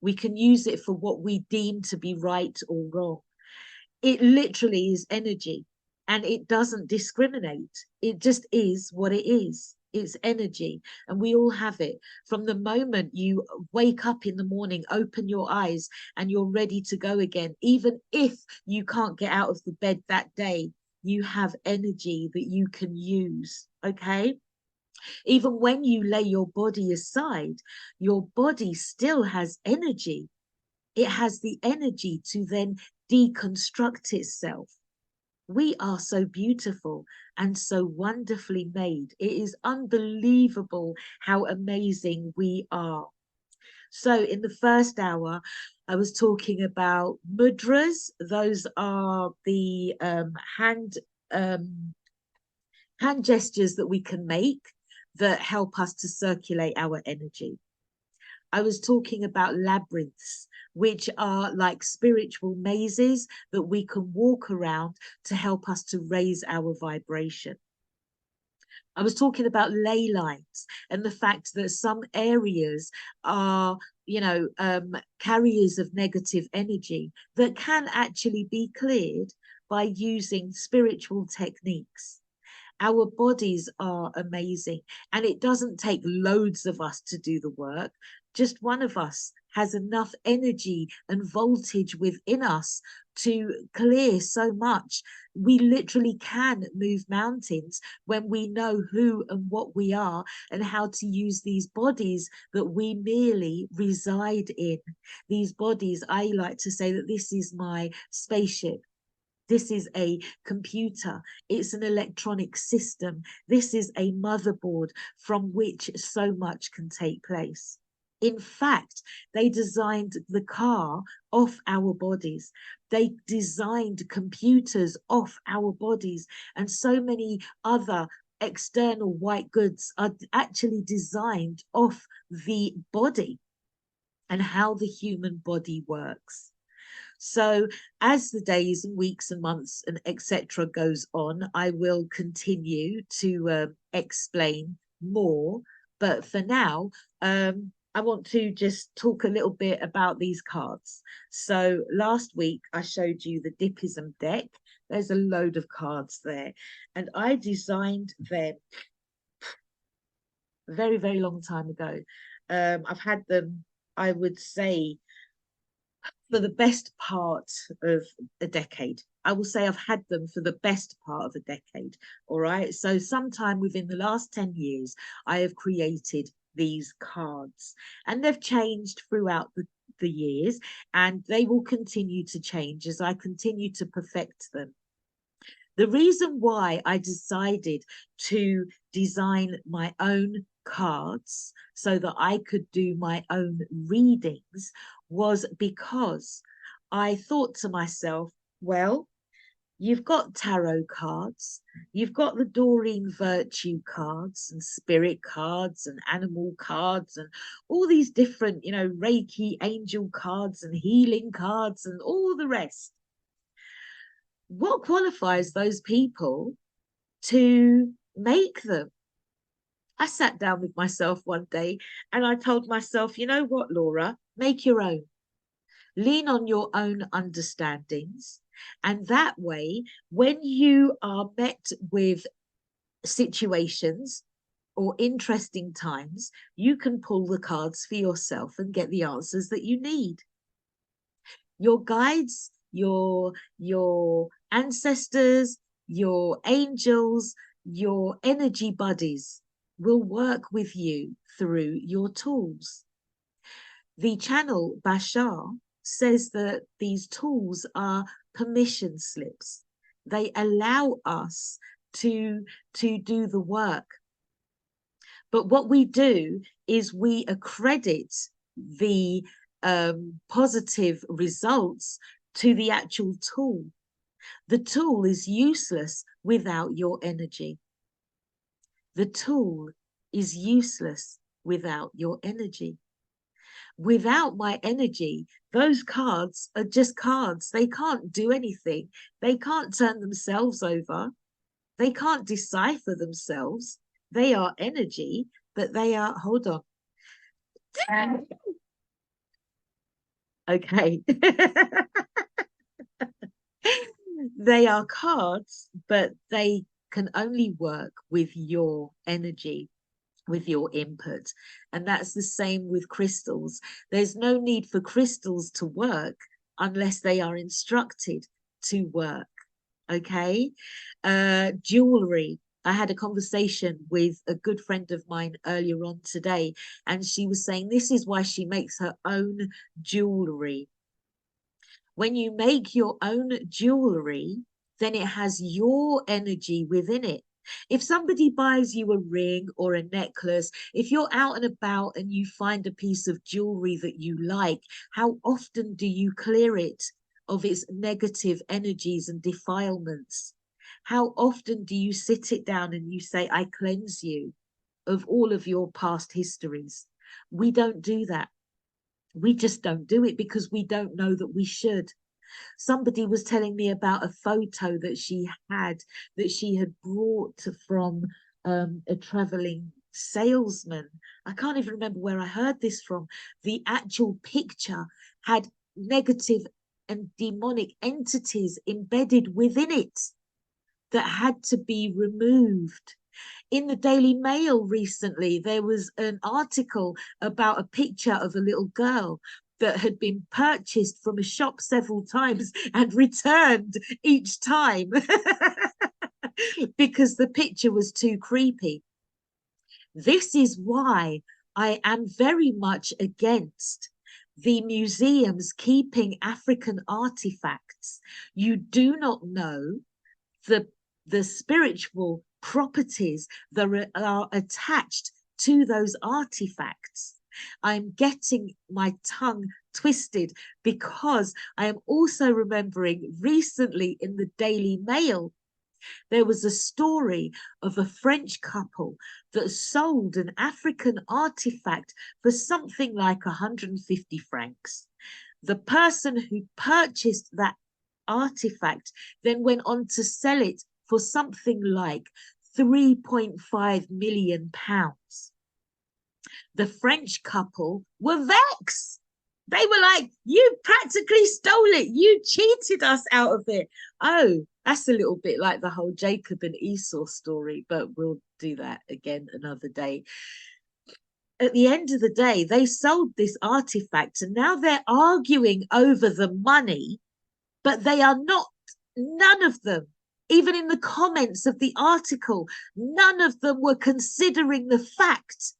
We can use it for what we deem to be right or wrong. It literally is energy, and it doesn't discriminate. It just is what it is. It's energy, and we all have it. From the moment you wake up in the morning, open your eyes, and you're ready to go again, even if you can't get out of the bed that day, you have energy that you can use. Okay. Even when you lay your body aside, your body still has energy. It has the energy to then deconstruct itself. We are so beautiful and so wonderfully made. It is unbelievable how amazing we are. So, in the first hour, I was talking about mudras. Those are the um, hand gestures that we can make that help us to circulate our energy. I was talking about labyrinths, which are like spiritual mazes that we can walk around to help us to raise our vibration. I was talking about ley lines and the fact that some areas are, carriers of negative energy that can actually be cleared by using spiritual techniques. Our bodies are amazing, and it doesn't take loads of us to do the work. Just one of us has enough energy and voltage within us to clear so much. We literally can move mountains when we know who and what we are and how to use these bodies that we merely reside in. These bodies, I like to say that this is my spaceship. This is a computer. It's an electronic system. This is a motherboard from which so much can take place. In fact, they designed the car off our bodies. They designed computers off our bodies. And so many other external white goods are actually designed off the body and how the human body works. So as the days and weeks and months and etc. goes on, I will continue to explain more. But for now, I want to just talk a little bit about these cards. So last week, I showed you the Dippism deck. There's a load of cards there. And I designed them a very, very long time ago. I've had them, I would say, for the best part of a decade. I will say I've had them for the best part of a decade. All right. So, sometime within the last 10 years, I have created these cards, and they've changed throughout the years, and they will continue to change as I continue to perfect them. The reason why I decided to design my own cards so that I could do my own readings was because I thought to myself, well, you've got tarot cards, you've got the Doreen Virtue cards and spirit cards and animal cards and all these different, Reiki angel cards and healing cards and all the rest. What qualifies those people to make them? I sat down with myself one day and I told myself, you know what, Laura, make your own. Lean on your own understandings. And that way, when you are met with situations or interesting times, you can pull the cards for yourself and get the answers that you need. Your guides, your ancestors, your angels, your energy buddies will work with you through your tools. The channel Bashar says that these tools are permission slips. They allow us to do the work. But what we do is we accredit the positive results to the actual tool. The tool is useless without your energy. The tool is useless without your energy. Without my energy, those cards are just cards. They can't do anything. They can't turn themselves over. They can't decipher themselves. They are energy. but they are, hold on. Okay. They are cards, but they can only work with your energy, with your input. And that's the same with crystals. There's no need for crystals to work unless they are instructed to work. Okay. Jewelry. I had a conversation with a good friend of mine earlier on today, and she was saying this is why she makes her own jewelry. When you make your own jewelry, then it has your energy within it. If somebody buys you a ring or a necklace, if you're out and about and you find a piece of jewelry that you like, how often do you clear it of its negative energies and defilements? How often do you sit it down and you say, I cleanse you of all of your past histories? We don't do that. We just don't do it because we don't know that we should. Somebody was telling me about a photo that she had brought from a traveling salesman. I can't even remember where I heard this from. The actual picture had negative and demonic entities embedded within it that had to be removed. In the Daily Mail recently, there was an article about a picture of a little girl that had been purchased from a shop several times and returned each time because the picture was too creepy. This is why I am very much against the museums keeping African artifacts. You do not know the spiritual properties that are attached to those artifacts. I'm getting my tongue twisted because I am also remembering recently in the Daily Mail, there was a story of a French couple that sold an African artifact for something like 150 francs. The person who purchased that artifact then went on to sell it for something like 3.5 million pounds. The French couple were vexed. They were like, you practically stole it. You cheated us out of it. Oh, that's a little bit like the whole Jacob and Esau story, but we'll do that again another day. At the end of the day, they sold this artifact and now they're arguing over the money, but they are not, none of them, even in the comments of the article, none of them were considering the fact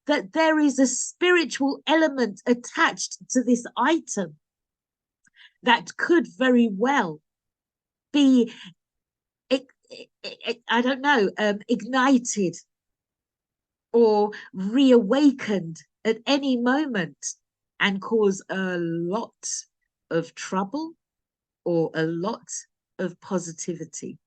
that there is a spiritual element attached to this item that could very well be, I don't know, ignited or reawakened at any moment and cause a lot of trouble or a lot of positivity.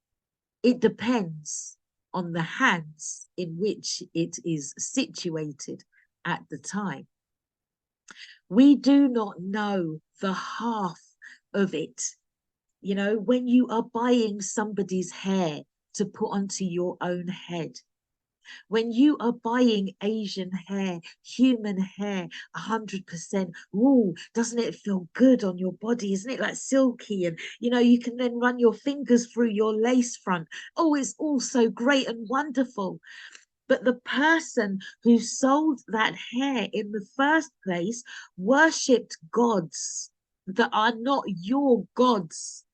It depends on the hands in which it is situated at the time. We do not know the half of it. You know, when you are buying somebody's hair to put onto your own head, when you are buying Asian hair, human hair, 100%, ooh, doesn't it feel good on your body? Isn't it like silky? And, you know, you can then run your fingers through your lace front. Oh, it's all so great and wonderful. But the person who sold that hair in the first place worshipped gods that are not your gods.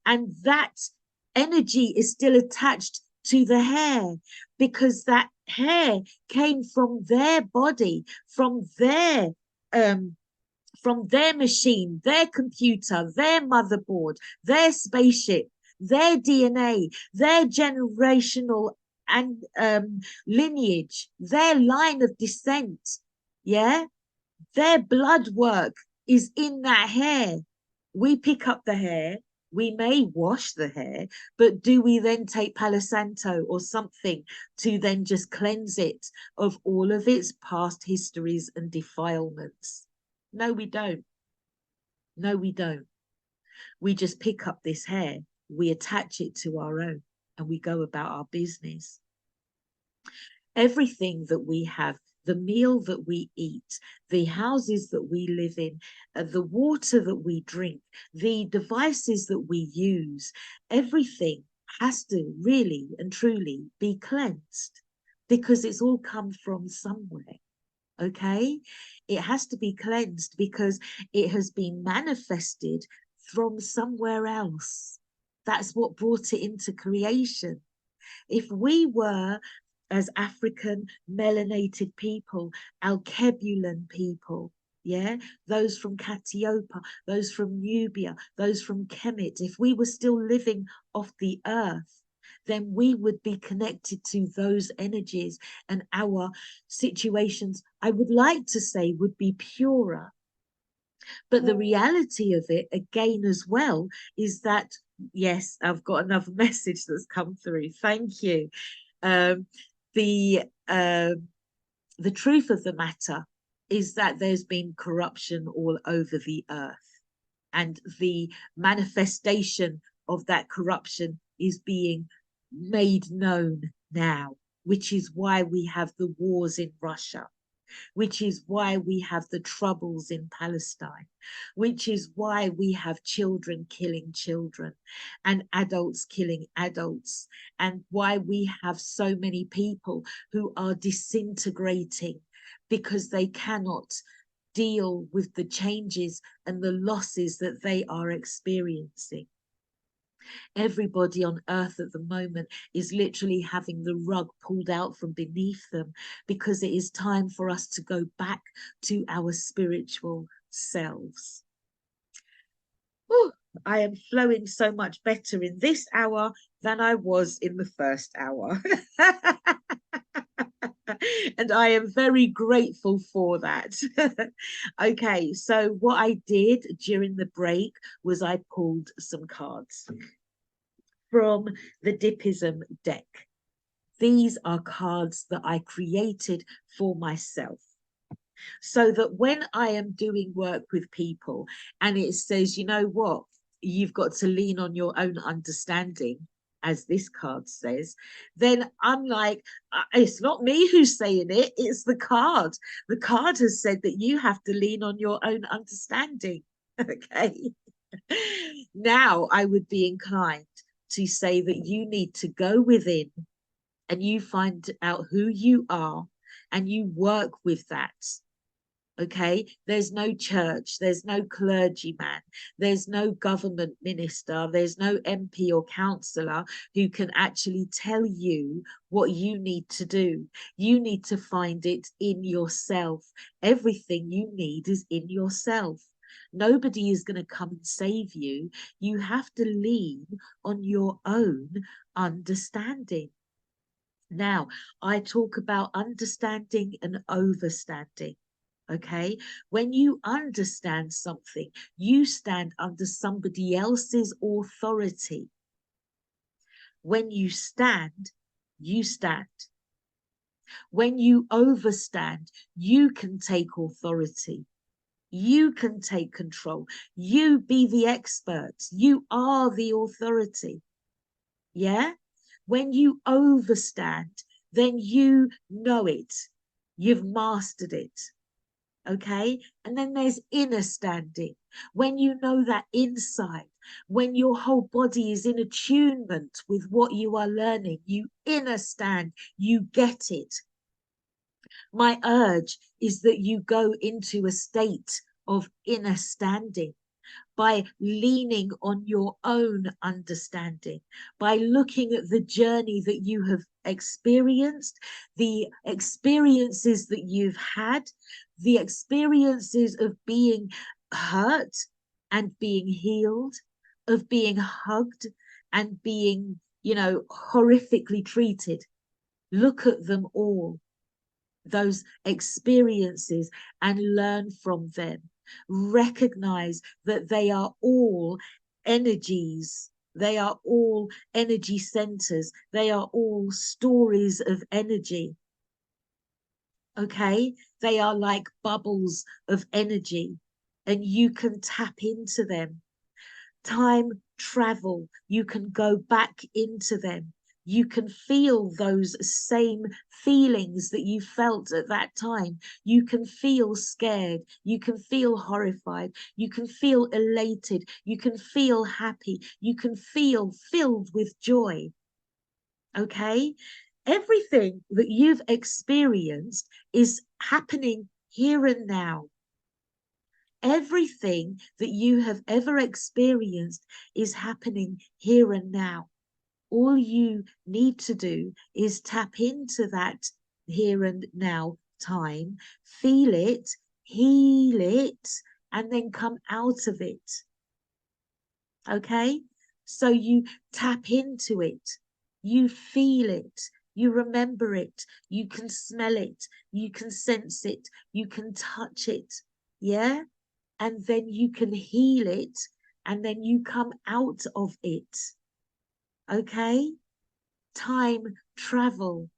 And that energy is still attached to the hair because that hair came from their body, from their machine, their computer, their motherboard, their spaceship, their DNA, their generational and lineage, their line of descent. Yeah, their blood work is in that hair. We pick up the hair, we may wash the hair, but do we then take Palo Santo or something to then just cleanse it of all of its past histories and defilements? No, we don't. No, we don't. We just pick up this hair, we attach it to our own, and we go about our business. Everything that we have, the meal that we eat, the houses that we live in, the water that we drink, the devices that we use, everything has to really and truly be cleansed, because it's all come from somewhere. Okay, it has to be cleansed because it has been manifested from somewhere else. That's what brought it into creation. If we were, as African melanated people, Alkebulan people, yeah, those from Catiopa, those from Nubia, those from Kemet, if we were still living off the earth, then we would be connected to those energies, and our situations, I would like to say, would be purer. But the reality of it, again, as well, is that, yes, I've got another message that's come through. Thank you. Um, the the truth of the matter is that there's been corruption all over the earth, and the manifestation of that corruption is being made known now, which is why we have the wars in Russia, which is why we have the troubles in Palestine, which is why we have children killing children and adults killing adults, and why we have so many people who are disintegrating because they cannot deal with the changes and the losses that they are experiencing. Everybody on earth at the moment is literally having the rug pulled out from beneath them, because it is time for us to go back to our spiritual selves. Ooh, I am flowing so much better in this hour than I was in the first hour. And I am very grateful for that. Okay, so what I did during the break was I pulled some cards from the Dippism deck. These are cards that I created for myself, so that when I am doing work with people and it says, you know what, you've got to lean on your own understanding, as this card says, then I'm like, it's not me who's saying it, it's the card. The card has said that you have to lean on your own understanding. Okay. Now I would be inclined to say that you need to go within and you find out who you are and you work with that. Okay, there's no church, there's no clergyman, there's no government minister, there's no MP or councillor who can actually tell you what you need to do. You need to find it in yourself. Everything you need is in yourself. Nobody is going to come and save you. You have to lean on your own understanding. Now, I talk about understanding and overstanding. Okay, when you understand something, you stand under somebody else's authority. When you stand, you stand. When you overstand, you can take authority. You can take control. You be the expert. You are the authority. Yeah? When you overstand, then you know it. You've mastered it. Okay, and then there's inner standing, when you know that inside, when your whole body is in attunement with what you are learning, you inner stand, you get it. My urge is that you go into a state of inner standing by leaning on your own understanding, by looking at the journey that you have experienced, the experiences that you've had, the experiences of being hurt and being healed, of being hugged and being, horrifically treated. Look at them all, those experiences, and learn from them. Recognize that they are all energies. They are all energy centers. They are all stories of energy. Okay? They are like bubbles of energy, and you can tap into them. Time travel, you can go back into them. You can feel those same feelings that you felt at that time. You can feel scared. You can feel horrified. You can feel elated. You can feel happy. You can feel filled with joy. Okay? Everything that you've experienced is happening here and now. Everything that you have ever experienced is happening here and now. All you need to do is tap into that here and now time, feel it, heal it, and then come out of it. Okay? So you tap into it, you feel it, you remember it, you can smell it, you can sense it, you can touch it. Yeah? And then you can heal it, and then you come out of it. Okay? Time travel.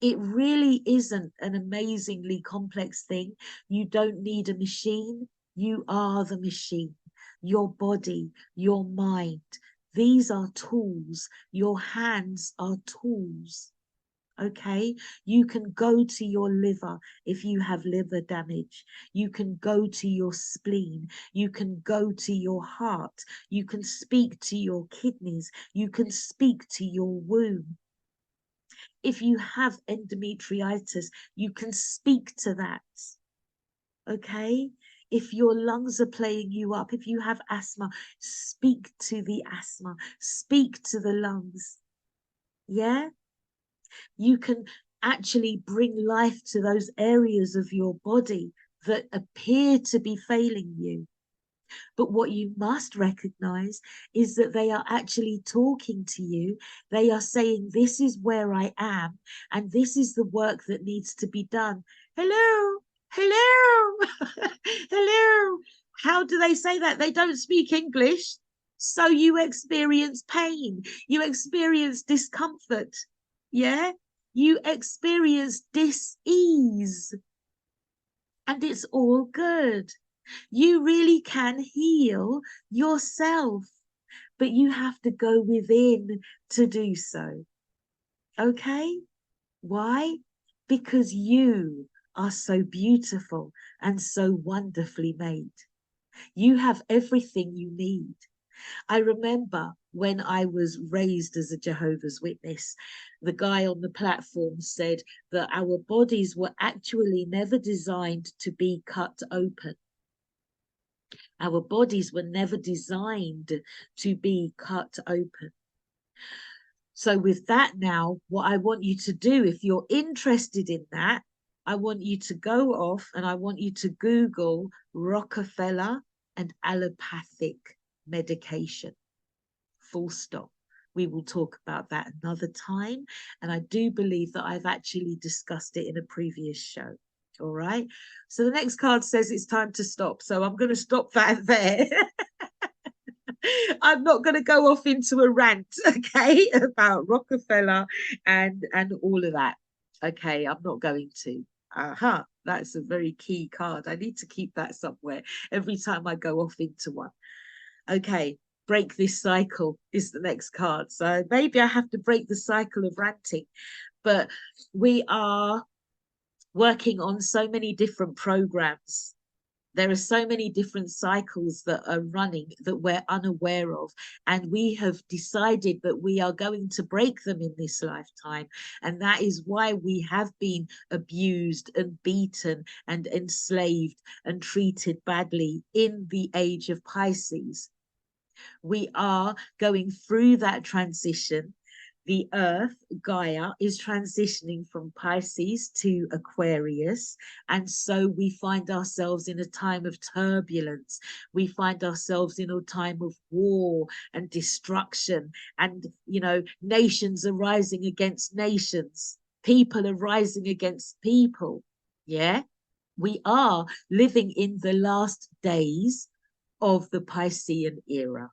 It really isn't an amazingly complex thing. You don't need a machine. You are the machine. Your body, your mind. These are tools. Your hands are tools. Okay, you can go to your liver if you have liver damage. You can go to your spleen. You can go to your heart. You can speak to your kidneys. You can speak to your womb. If you have endometritis, you can speak to that. Okay, if your lungs are playing you up, if you have asthma, speak to the asthma, speak to the lungs. Yeah, you can actually bring life to those areas of your body that appear to be failing you. But what you must recognize is that they are actually talking to you. They are saying, this is where I am, and this is the work that needs to be done. Hello, hello, hello. How do they say that? They don't speak English. So you experience pain, you experience discomfort. Yeah, you experience dis-ease, and it's all good. You really can heal yourself, but you have to go within to do so. Okay? Why? Because you are so beautiful and so wonderfully made. You have everything you need. I remember when I was raised as a Jehovah's Witness, the guy on the platform said that our bodies were actually never designed to be cut open. Our bodies were never designed to be cut open. So with that now, what I want you to do, if you're interested in that, I want you to go off and I want you to Google Rockefeller and allopathic medication. Full stop. We will talk about that another time. And I do believe that I've actually discussed it in a previous show. All right. So the next card says it's time to stop. So I'm going to stop that there. I'm not going to go off into a rant, okay, about Rockefeller and all of that. Okay, I'm not going to. That's a very key card. I need to keep that somewhere every time I go off into one. Okay, break this cycle is the next card. So maybe I have to break the cycle of ranting, but we are working on so many different programs. There are so many different cycles that are running that we're unaware of. And we have decided that we are going to break them in this lifetime. And that is why we have been abused and beaten and enslaved and treated badly in the age of Pisces. We are going through that transition. The Earth, Gaia, is transitioning from Pisces to Aquarius. And so we find ourselves in a time of turbulence. We find ourselves in a time of war and destruction. And, you know, nations are rising against nations. People are rising against people. Yeah. We are living in the last days of the Piscean era.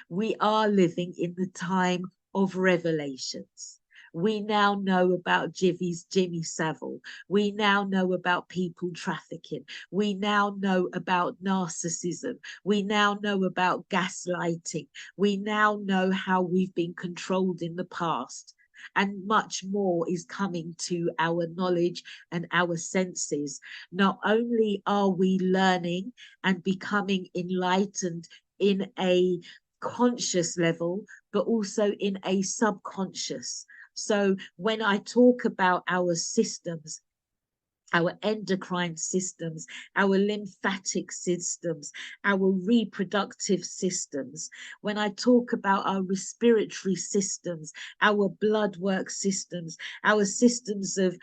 We are living in the time of revelations. We now know about Jimmy Savile. We now know about people trafficking. We now know about narcissism. We now know about gaslighting. We now know how we've been controlled in the past. And much more is coming to our knowledge and our senses. Not only are we learning and becoming enlightened in a conscious level, but also in a subconscious. So when I talk about our systems, our endocrine systems, our lymphatic systems, our reproductive systems, when I talk about our respiratory systems, our blood work systems, our systems of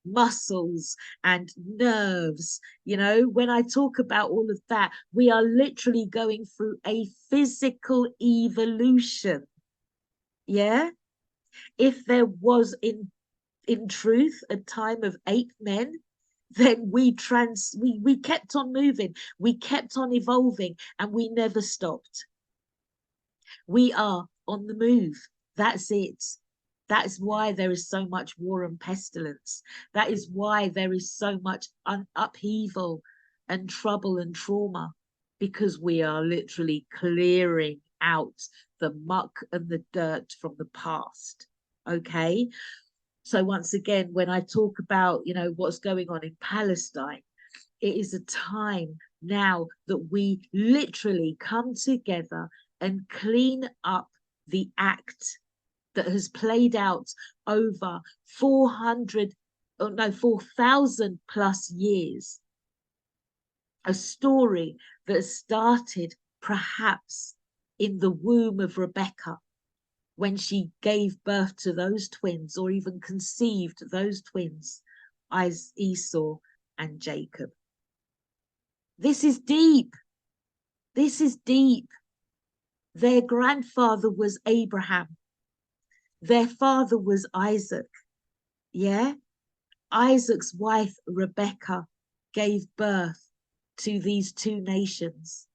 muscles and nerves, you know, when I talk about all of that, we are literally going through a physical evolution. Yeah. If there was in truth a time of ape men, then we kept on moving, we kept on evolving, and we never stopped. We are on the move. That's it. That's why there is so much war and pestilence. That is why there is so much upheaval and trouble and trauma, because we are literally clearing out the muck and the dirt from the past. Okay. So once again, when I talk about, you know, what's going on in Palestine, it is a time now that we literally come together and clean up the act that has played out over 4,000 plus years. A story that started perhaps in the womb of Rebecca, when she gave birth to those twins, or even conceived those twins, Esau and Jacob. This is deep. This is deep. Their grandfather was Abraham. Their father was Isaac. Yeah? Isaac's wife, Rebecca, gave birth to these two nations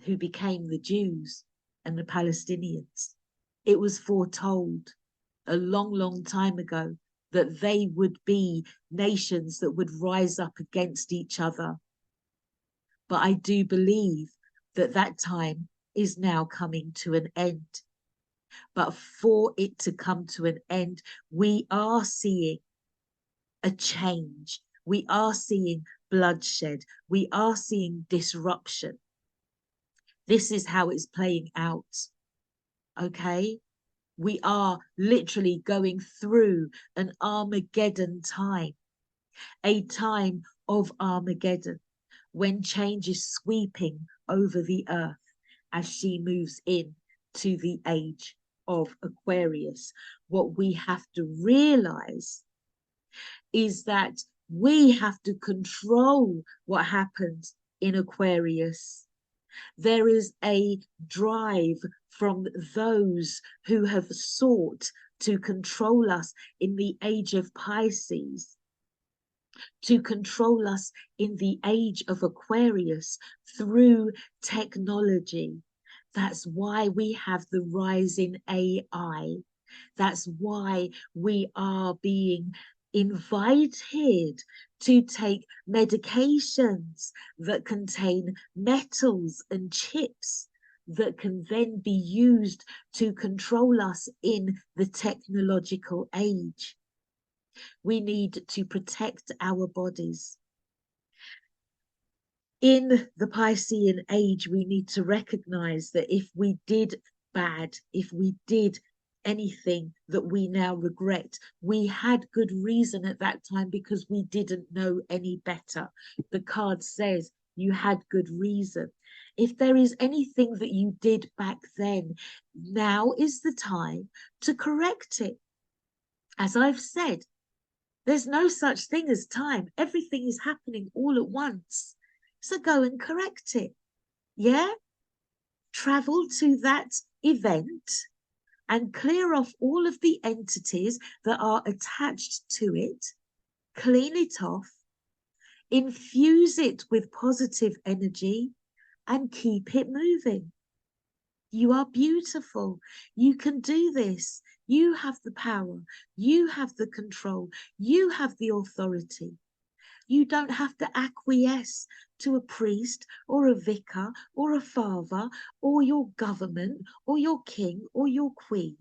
who became the Jews and the Palestinians. It was foretold a long, long time ago that they would be nations that would rise up against each other. But I do believe that that time is now coming to an end. But for it to come to an end, we are seeing a change. We are seeing bloodshed. We are seeing disruption. This is how it's playing out. Okay? We are literally going through an Armageddon time, a time of Armageddon, when change is sweeping over the earth as she moves in to the age of Aquarius. What we have to realize is that we have to control what happens in Aquarius. There is a drive from those who have sought to control us in the age of Pisces, to control us in the age of Aquarius through technology. That's why we have the rise in AI. That's why we are being invited to take medications that contain metals and chips that can then be used to control us in the technological age. We need to protect our bodies. In the Piscean age, we need to recognize that if we did bad, if we did anything that we now regret, we had good reason at that time because we didn't know any better. The card says you had good reason. If there is anything that you did back then, now is the time to correct it. As I've said, there's no such thing as time. Everything is happening all at once. So go and correct it. Yeah? Travel to that event and clear off all of the entities that are attached to it, clean it off, infuse it with positive energy, and keep it moving. You are beautiful. You can do this. You have the power. You have the control. You have the authority. You don't have to acquiesce to a priest or a vicar or a father or your government or your king or your queen.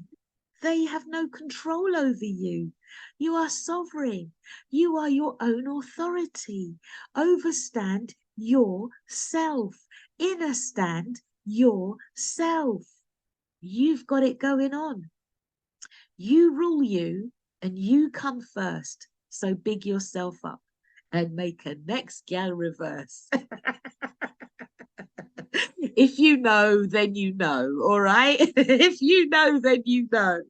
They have no control over you. You are sovereign. You are your own authority. Overstand yourself. Inner stand yourself. You've got it going on. You rule you and you come first. So big yourself up and make a next gal reverse. If you know, then you know. All right. If you know, then you know.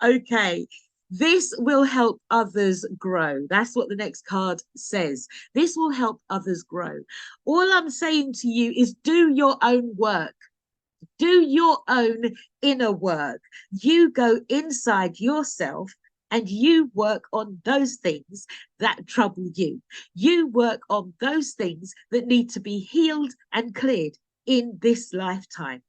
Okay. This will help others grow. That's what the next card says. This will help others grow. All I'm saying to you is do your own work. Do your own inner work. You go inside yourself and you work on those things that trouble you. You work on those things that need to be healed and cleared in this lifetime.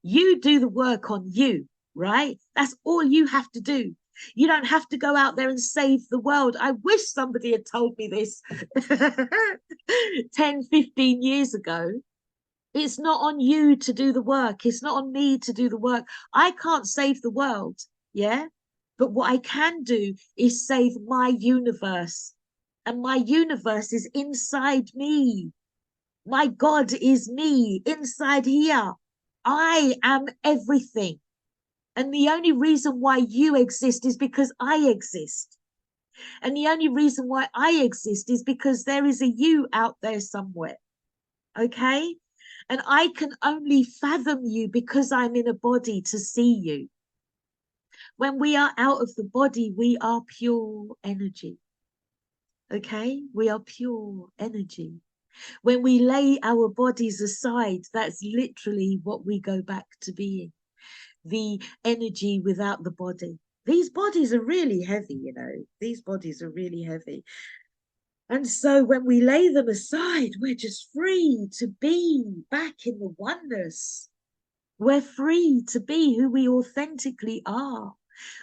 You do the work on you, right? That's all you have to do. You don't have to go out there and save the world. I wish somebody had told me this 10, 15 years ago. It's not on you to do the work. It's not on me to do the work. I can't save the world, yeah? But what I can do is save my universe. And my universe is inside me. My God is me inside here. I am everything. And the only reason why you exist is because I exist. And the only reason why I exist is because there is a you out there somewhere. Okay? And I can only fathom you because I'm in a body to see you. When we are out of the body, we are pure energy. Okay? We are pure energy. When we lay our bodies aside, that's literally what we go back to being. The energy without the body. These bodies are really heavy, you know. These bodies are really heavy. And so when we lay them aside, we're just free to be back in the oneness. We're free to be who we authentically are.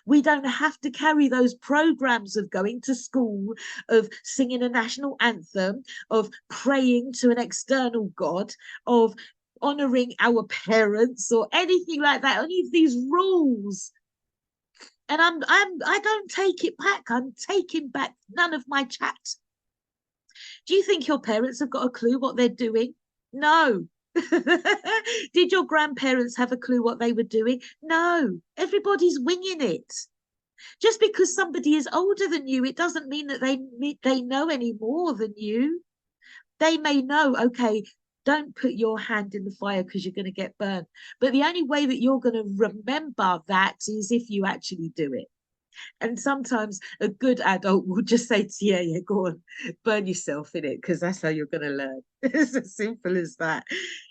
We don't have to carry those programs of going to school, of singing a national anthem, of praying to an external God, of honoring our parents or anything like that, any of these rules. And I don't take it back. I'm taking back none of my chat. Do you think your parents have got a clue what they're doing? No. Did your grandparents have a clue what they were doing? No. Everybody's winging it. Just because somebody is older than you, it doesn't mean that they know any more than you. They may know, okay, don't put your hand in the fire because you're going to get burned. But the only way that you're going to remember that is if you actually do it. And sometimes a good adult will just say to you, yeah, go on, burn yourself in it, because that's how you're going to learn. It's as simple as that.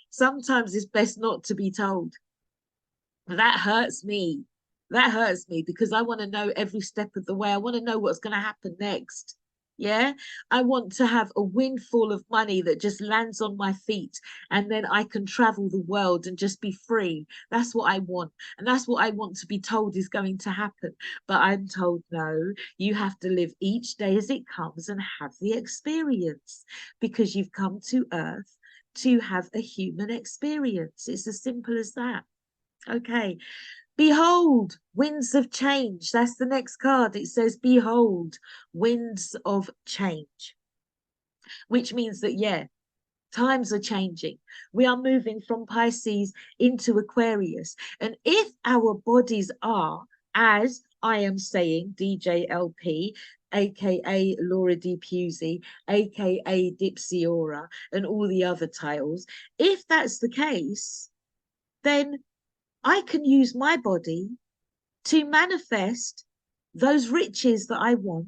Sometimes it's best not to be told. That hurts me. That hurts me because I want to know every step of the way. I want to know what's going to happen next. Yeah, I want to have a windfall of money that just lands on my feet and then I can travel the world and just be free. That's what I want. And that's what I want to be told is going to happen. But I'm told, no, you have to live each day as it comes and have the experience because you've come to Earth to have a human experience. It's as simple as that. Okay. Behold, winds of change. That's the next card. It says, behold, winds of change, which means that, yeah, times are changing. We are moving from Pisces into Aquarius. And if our bodies are, as I am saying, DJLP, aka Laura D. Pusey, aka Dipsiora, and all the other titles, if that's the case, then I can use my body to manifest those riches that I want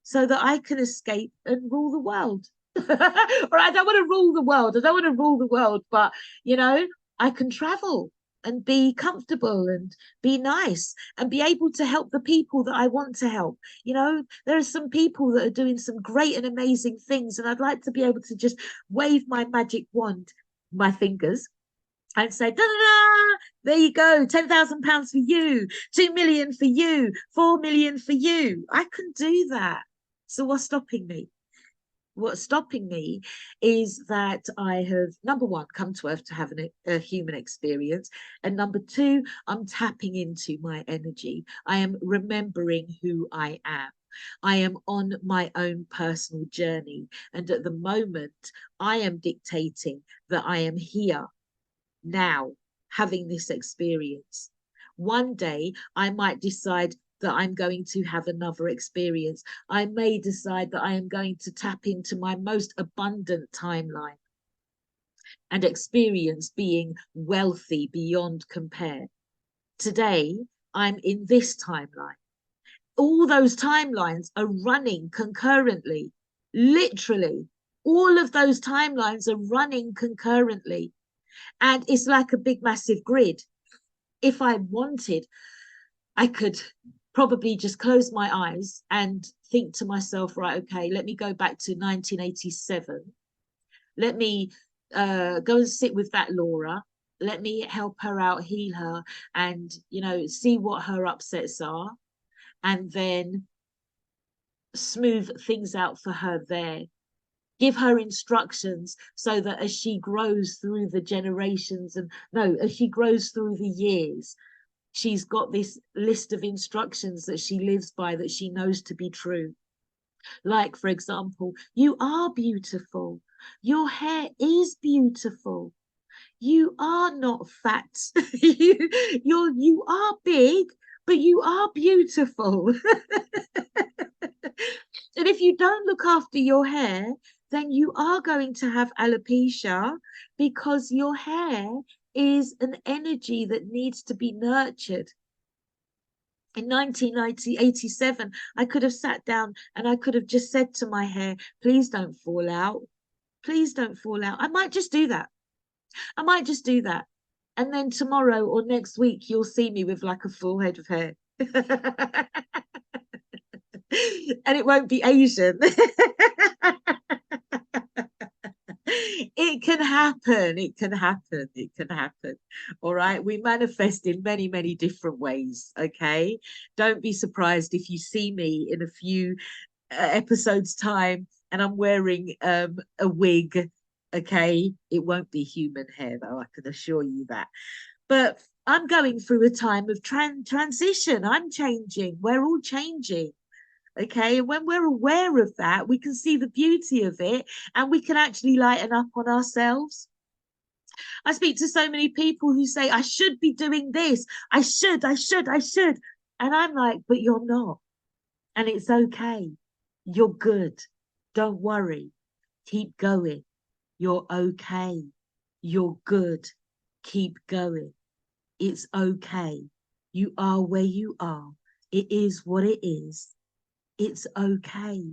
so that I can escape and rule the world. Or I don't want to rule the world. I don't want to rule the world, but, you know, I can travel and be comfortable and be nice and be able to help the people that I want to help. You know, there are some people that are doing some great and amazing things, and I'd like to be able to just wave my magic wand, my fingers, and say, da, da, da, there you go, £10,000 for you, 2 million for you, 4 million for you. I can do that. So what's stopping me? What's stopping me is that I have, number one, come to Earth to have a human experience. And number two, I'm tapping into my energy. I am remembering who I am. I am on my own personal journey. And at the moment, I am dictating that I am here now having this experience. One day I might decide that I'm going to have another experience. I may decide that I am going to tap into my most abundant timeline and experience being wealthy beyond compare. Today, I'm in this timeline. All those timelines are running concurrently, literally. All of those timelines are running concurrently. And it's like a big, massive grid. If I wanted, I could probably just close my eyes and think to myself, right, okay, let me go back to 1987. Let me go and sit with that Laura. Let me help her out, heal her, and, see what her upsets are. And then smooth things out for her there. Give her instructions so that as she grows through the generations as she grows through the years, she's got this list of instructions that she lives by that she knows to be true. Like, for example, you are beautiful. Your hair is beautiful. You are not fat. You are big, but you are beautiful. And if you don't look after your hair, then you are going to have alopecia, because your hair is an energy that needs to be nurtured. In 1987, I could have sat down and I could have just said to my hair, please don't fall out. Please don't fall out. I might just do that. I might just do that. And then tomorrow or next week, you'll see me with like a full head of hair. And it won't be Asian. It can happen. It can happen. It can happen. All right. We manifest in many, many different ways. Okay. Don't be surprised if you see me in a few episodes' time and I'm wearing a wig. Okay. It won't be human hair, though. I can assure you that. But I'm going through a time of transition. I'm changing. We're all changing. Okay. And when we're aware of that, we can see the beauty of it and we can actually lighten up on ourselves. I speak to so many people who say, I should be doing this. I should. And I'm like, but you're not. And it's okay. You're good. Don't worry. Keep going. You're okay. You're good. Keep going. It's okay. You are where you are. It is what it is. It's okay.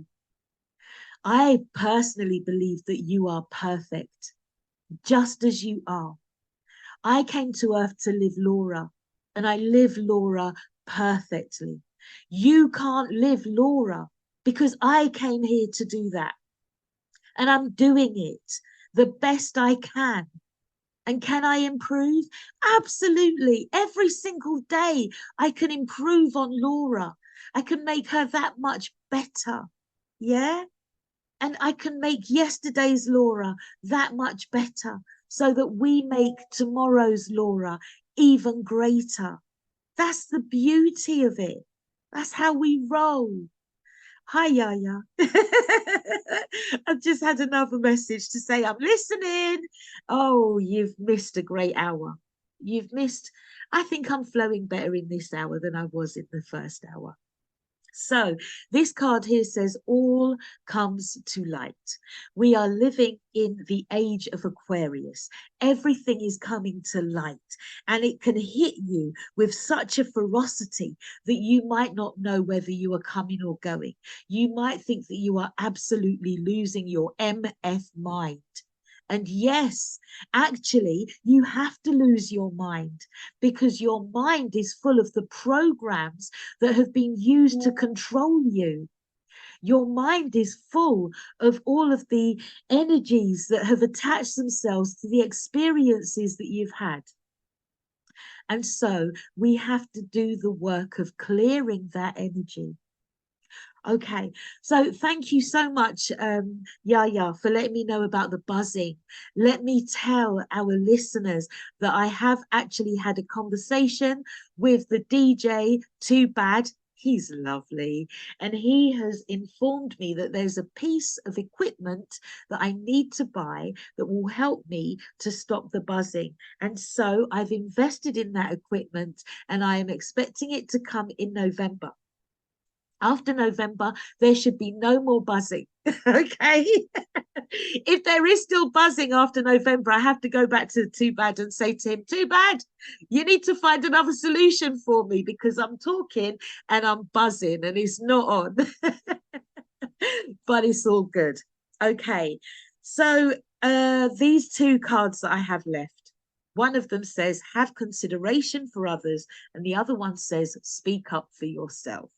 I personally believe that you are perfect, just as you are. I came to Earth to live Laura, and I live Laura perfectly. You can't live Laura because I came here to do that. And I'm doing it the best I can. And can I improve? Absolutely. Every single day, I can improve on Laura. I can make her that much better. Yeah. And I can make yesterday's Laura that much better so that we make tomorrow's Laura even greater. That's the beauty of it. That's how we roll. Hi, Yaya. I've just had another message to say I'm listening. Oh, you've missed a great hour. You've missed, I think I'm flowing better in this hour than I was in the first hour. So this card here says all comes to light. We are living in the age of Aquarius. Everything is coming to light, and it can hit you with such a ferocity that you might not know whether you are coming or going. You might think that you are absolutely losing your MF mind. And yes, actually, you have to lose your mind, because your mind is full of the programs that have been used to control you. Your mind is full of all of the energies that have attached themselves to the experiences that you've had. And so we have to do the work of clearing that energy. Okay, so thank you so much, Yaya, for letting me know about the buzzing. Let me tell our listeners that I have actually had a conversation with the DJ, Too Bad. He's lovely. And he has informed me that there's a piece of equipment that I need to buy that will help me to stop the buzzing. And so I've invested in that equipment and I am expecting it to come in November. After November, there should be no more buzzing. Okay. If there is still buzzing after November, I have to go back to Too Bad and say to him, Too Bad, you need to find another solution for me because I'm talking and I'm buzzing and it's not on. But it's all good. Okay. So these two cards that I have left, one of them says, have consideration for others, and the other one says, speak up for yourself.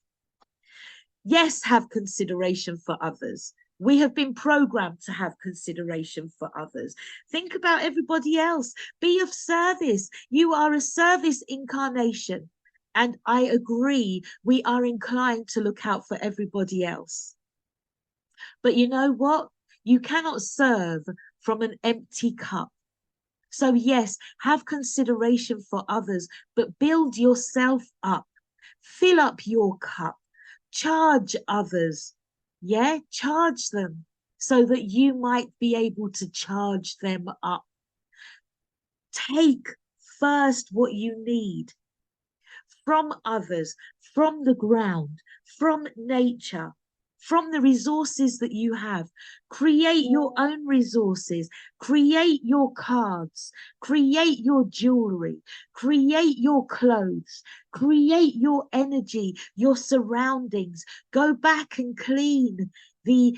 Yes, have consideration for others. We have been programmed to have consideration for others. Think about everybody else. Be of service. You are a service incarnation. And I agree, we are inclined to look out for everybody else. But you know what? You cannot serve from an empty cup. So yes, have consideration for others, but build yourself up. Fill up your cup. Charge others. Yeah, charge them so that you might be able to charge them up. Take first what you need from others, from the ground, from nature, from the resources that you have. Create your own resources, create your cards, create your jewelry, create your clothes, create your energy, your surroundings. Go back and clean the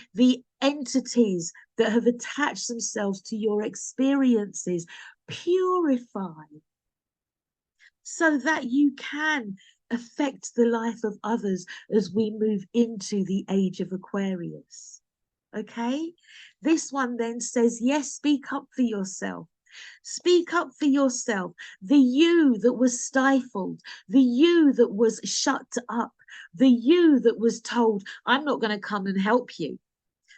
entities that have attached themselves to your experiences. Purify so that you can affect the life of others as we move into the age of Aquarius. Okay, this one then says, yes, speak up for yourself. Speak up for yourself. The you that was stifled, the you that was shut up, the you that was told, I'm not going to come and help you.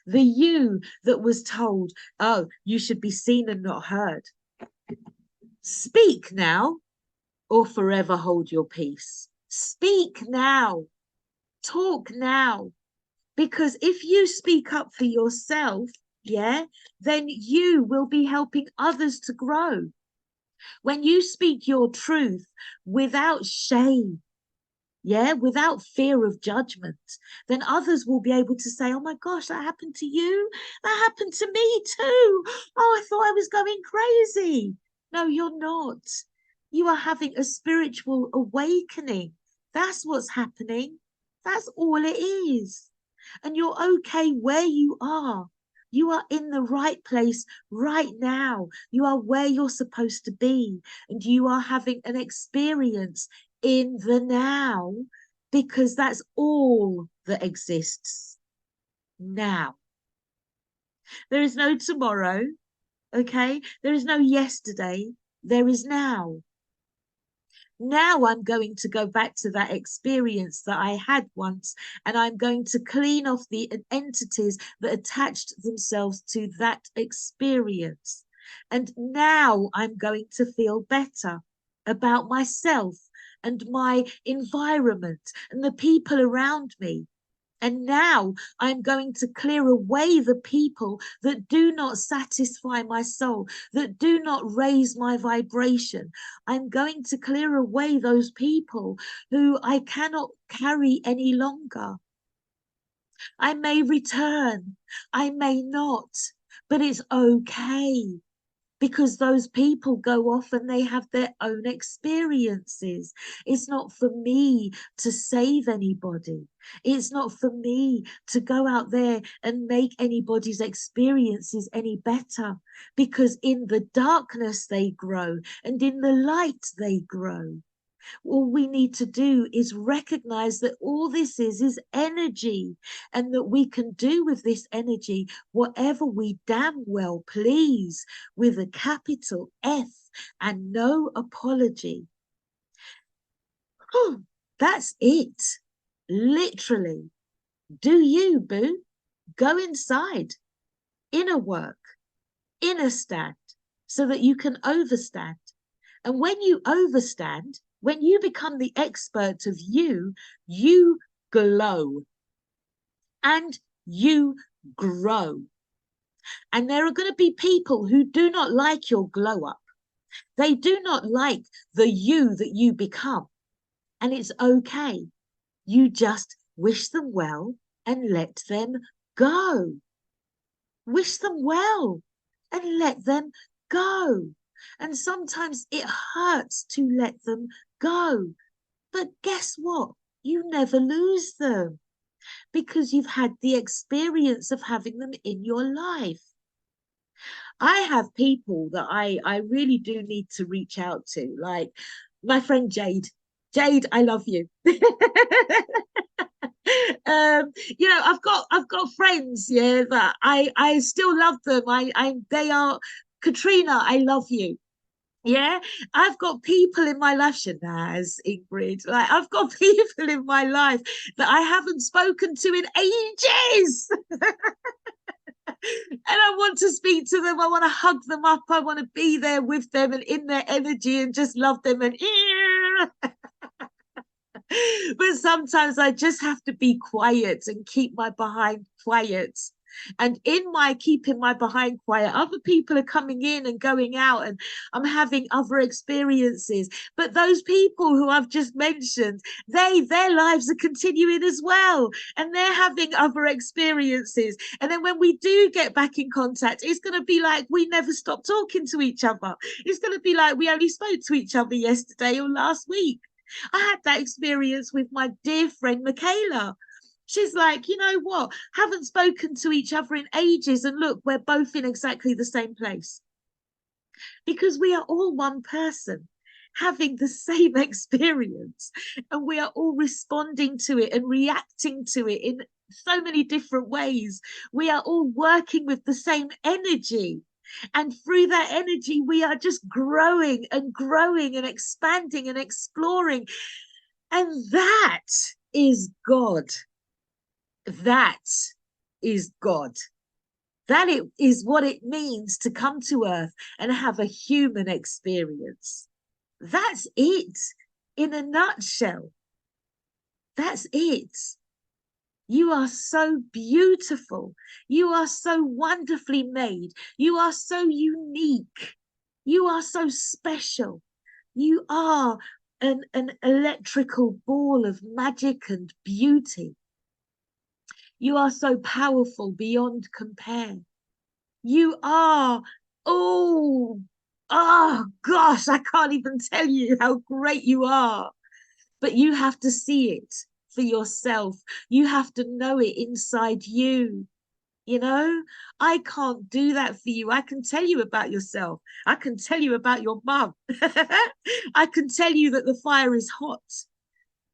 The you that was told, oh, you should be seen and not heard. Speak now, or forever hold your peace. Speak now. Talk now. Because if you speak up for yourself, yeah, then you will be helping others to grow. When you speak your truth without shame, yeah, without fear of judgment, then others will be able to say, oh my gosh, that happened to you? That happened to me too. Oh, I thought I was going crazy. No, you're not. You are having a spiritual awakening. That's what's happening. That's all it is. And you're okay where you are. You are in the right place right now. You are where you're supposed to be. And you are having an experience in the now because that's all that exists now. There is no tomorrow. Okay. There is no yesterday. There is now. Now I'm going to go back to that experience that I had once, and I'm going to clean off the entities that attached themselves to that experience. And now I'm going to feel better about myself and my environment and the people around me. And now I'm going to clear away the people that do not satisfy my soul, that do not raise my vibration. I'm going to clear away those people who I cannot carry any longer. I may return, I may not, but it's okay. Because those people go off and they have their own experiences. It's not for me to save anybody. It's not for me to go out there and make anybody's experiences any better, because in the darkness they grow and in the light they grow. All we need to do is recognize that all this is energy, and that we can do with this energy whatever we damn well please, with a capital F and no apology. Oh, that's it. Literally. Do you, boo? Go inside. Inner work. Inner stand. So that you can overstand. And when you overstand, when you become the expert of you, you glow and you grow. And there are going to be people who do not like your glow up. They do not like the you that you become. And it's okay. You just wish them well and let them go. Wish them well and let them go. And sometimes it hurts to let them go. But guess what? You never lose them, because you've had the experience of having them in your life. I have people that I really do need to reach out to, like my friend Jade. Jade, I love you. I've got friends, yeah, that I still love them. They are Katrina, I love you. Yeah, I've got people in my life, Shanaz, Ingrid, like I've got people in my life that I haven't spoken to in ages. And I want to speak to them. I want to hug them up. I want to be there with them and in their energy and just love them. And but sometimes I just have to be quiet and keep my behind quiet. And in my keeping my behind quiet, other people are coming in and going out, and I'm having other experiences. But those people who I've just mentioned, their lives are continuing as well, and they're having other experiences. And then when we do get back in contact, it's going to be like we never stopped talking to each other. It's going to be like we only spoke to each other yesterday or last week. I had that experience with my dear friend Michaela. She's like, you know what? Haven't spoken to each other in ages. And look, we're both in exactly the same place. Because we are all one person having the same experience. And we are all responding to it and reacting to it in so many different ways. We are all working with the same energy. And through that energy, we are just growing and expanding and exploring. And that is God. That is God. That is what it means to come to earth and have a human experience. That's it in a nutshell. That's it. You are so beautiful. You are so wonderfully made. You are so unique. You are so special. You are an electrical ball of magic and beauty. You are so powerful beyond compare. You are, gosh, I can't even tell you how great you are. But you have to see it for yourself. You have to know it inside you. You know, I can't do that for you. I can tell you about yourself. I can tell you about your mum. I can tell you that the fire is hot,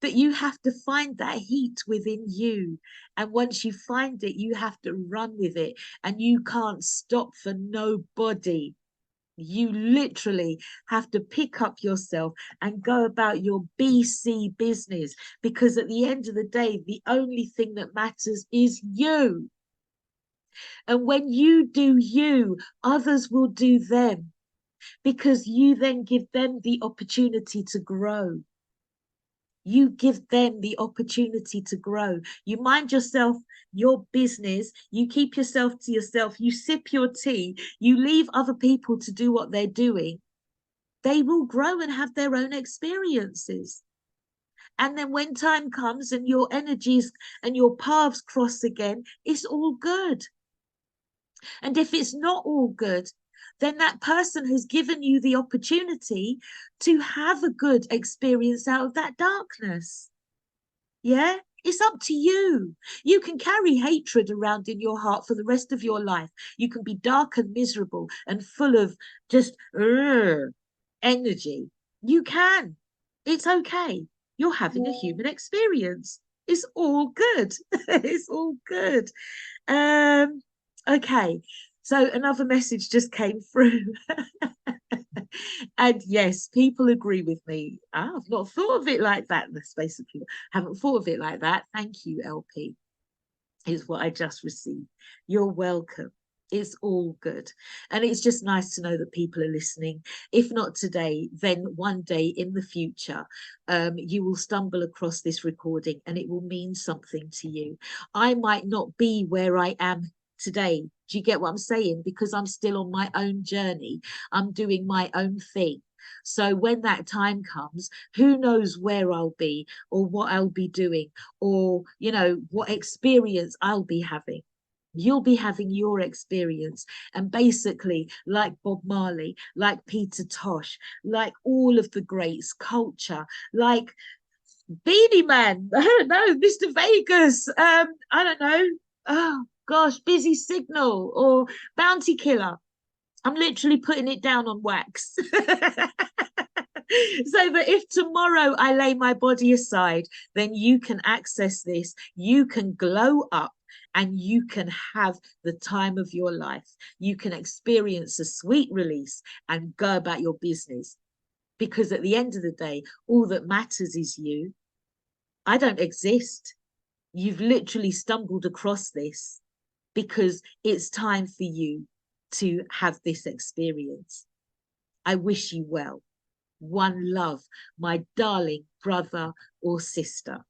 but you have to find that heat within you. And once you find it, you have to run with it. And you can't stop for nobody. You literally have to pick up yourself and go about your BC business, because at the end of the day, the only thing that matters is you. And when you do you, others will do them, because you then give them the opportunity to grow. You give them the opportunity to grow. You mind yourself, your business, you keep yourself to yourself, you sip your tea, you leave other people to do what they're doing. They will grow and have their own experiences. And then when time comes and your energies and your paths cross again, it's all good. And if it's not all good, then that person has given you the opportunity to have a good experience out of that darkness. Yeah, it's up to you. You can carry hatred around in your heart for the rest of your life. You can be dark and miserable and full of just energy. You can. It's okay. You're having a human experience. It's all good. It's all good. Um, okay. So another message just came through. And yes, people agree with me. I've not thought of it like that. The space of people haven't thought of it like that. Thank you, LP. Is what I just received. You're welcome. It's all good. And it's just nice to know that people are listening. If not today, then one day in the future, you will stumble across this recording and it will mean something to you. I might not be where I am today. Do you get what I'm saying? Because I'm still on my own journey. I'm doing my own thing. So when that time comes, who knows where I'll be or what I'll be doing or, you know, what experience I'll be having. You'll be having your experience. And basically, like Bob Marley, like Peter Tosh, like all of the greats, culture, like Beanie Man, I don't know, Mr. Vegas, I don't know, oh gosh, Busy Signal or Bounty Killer. I'm literally putting it down on wax. So that if tomorrow I lay my body aside, then you can access this, you can glow up, and you can have the time of your life. You can experience a sweet release and go about your business. Because at the end of the day, all that matters is you. I don't exist. You've literally stumbled across this because it's time for you to have this experience. I wish you well. One love, my darling brother or sister.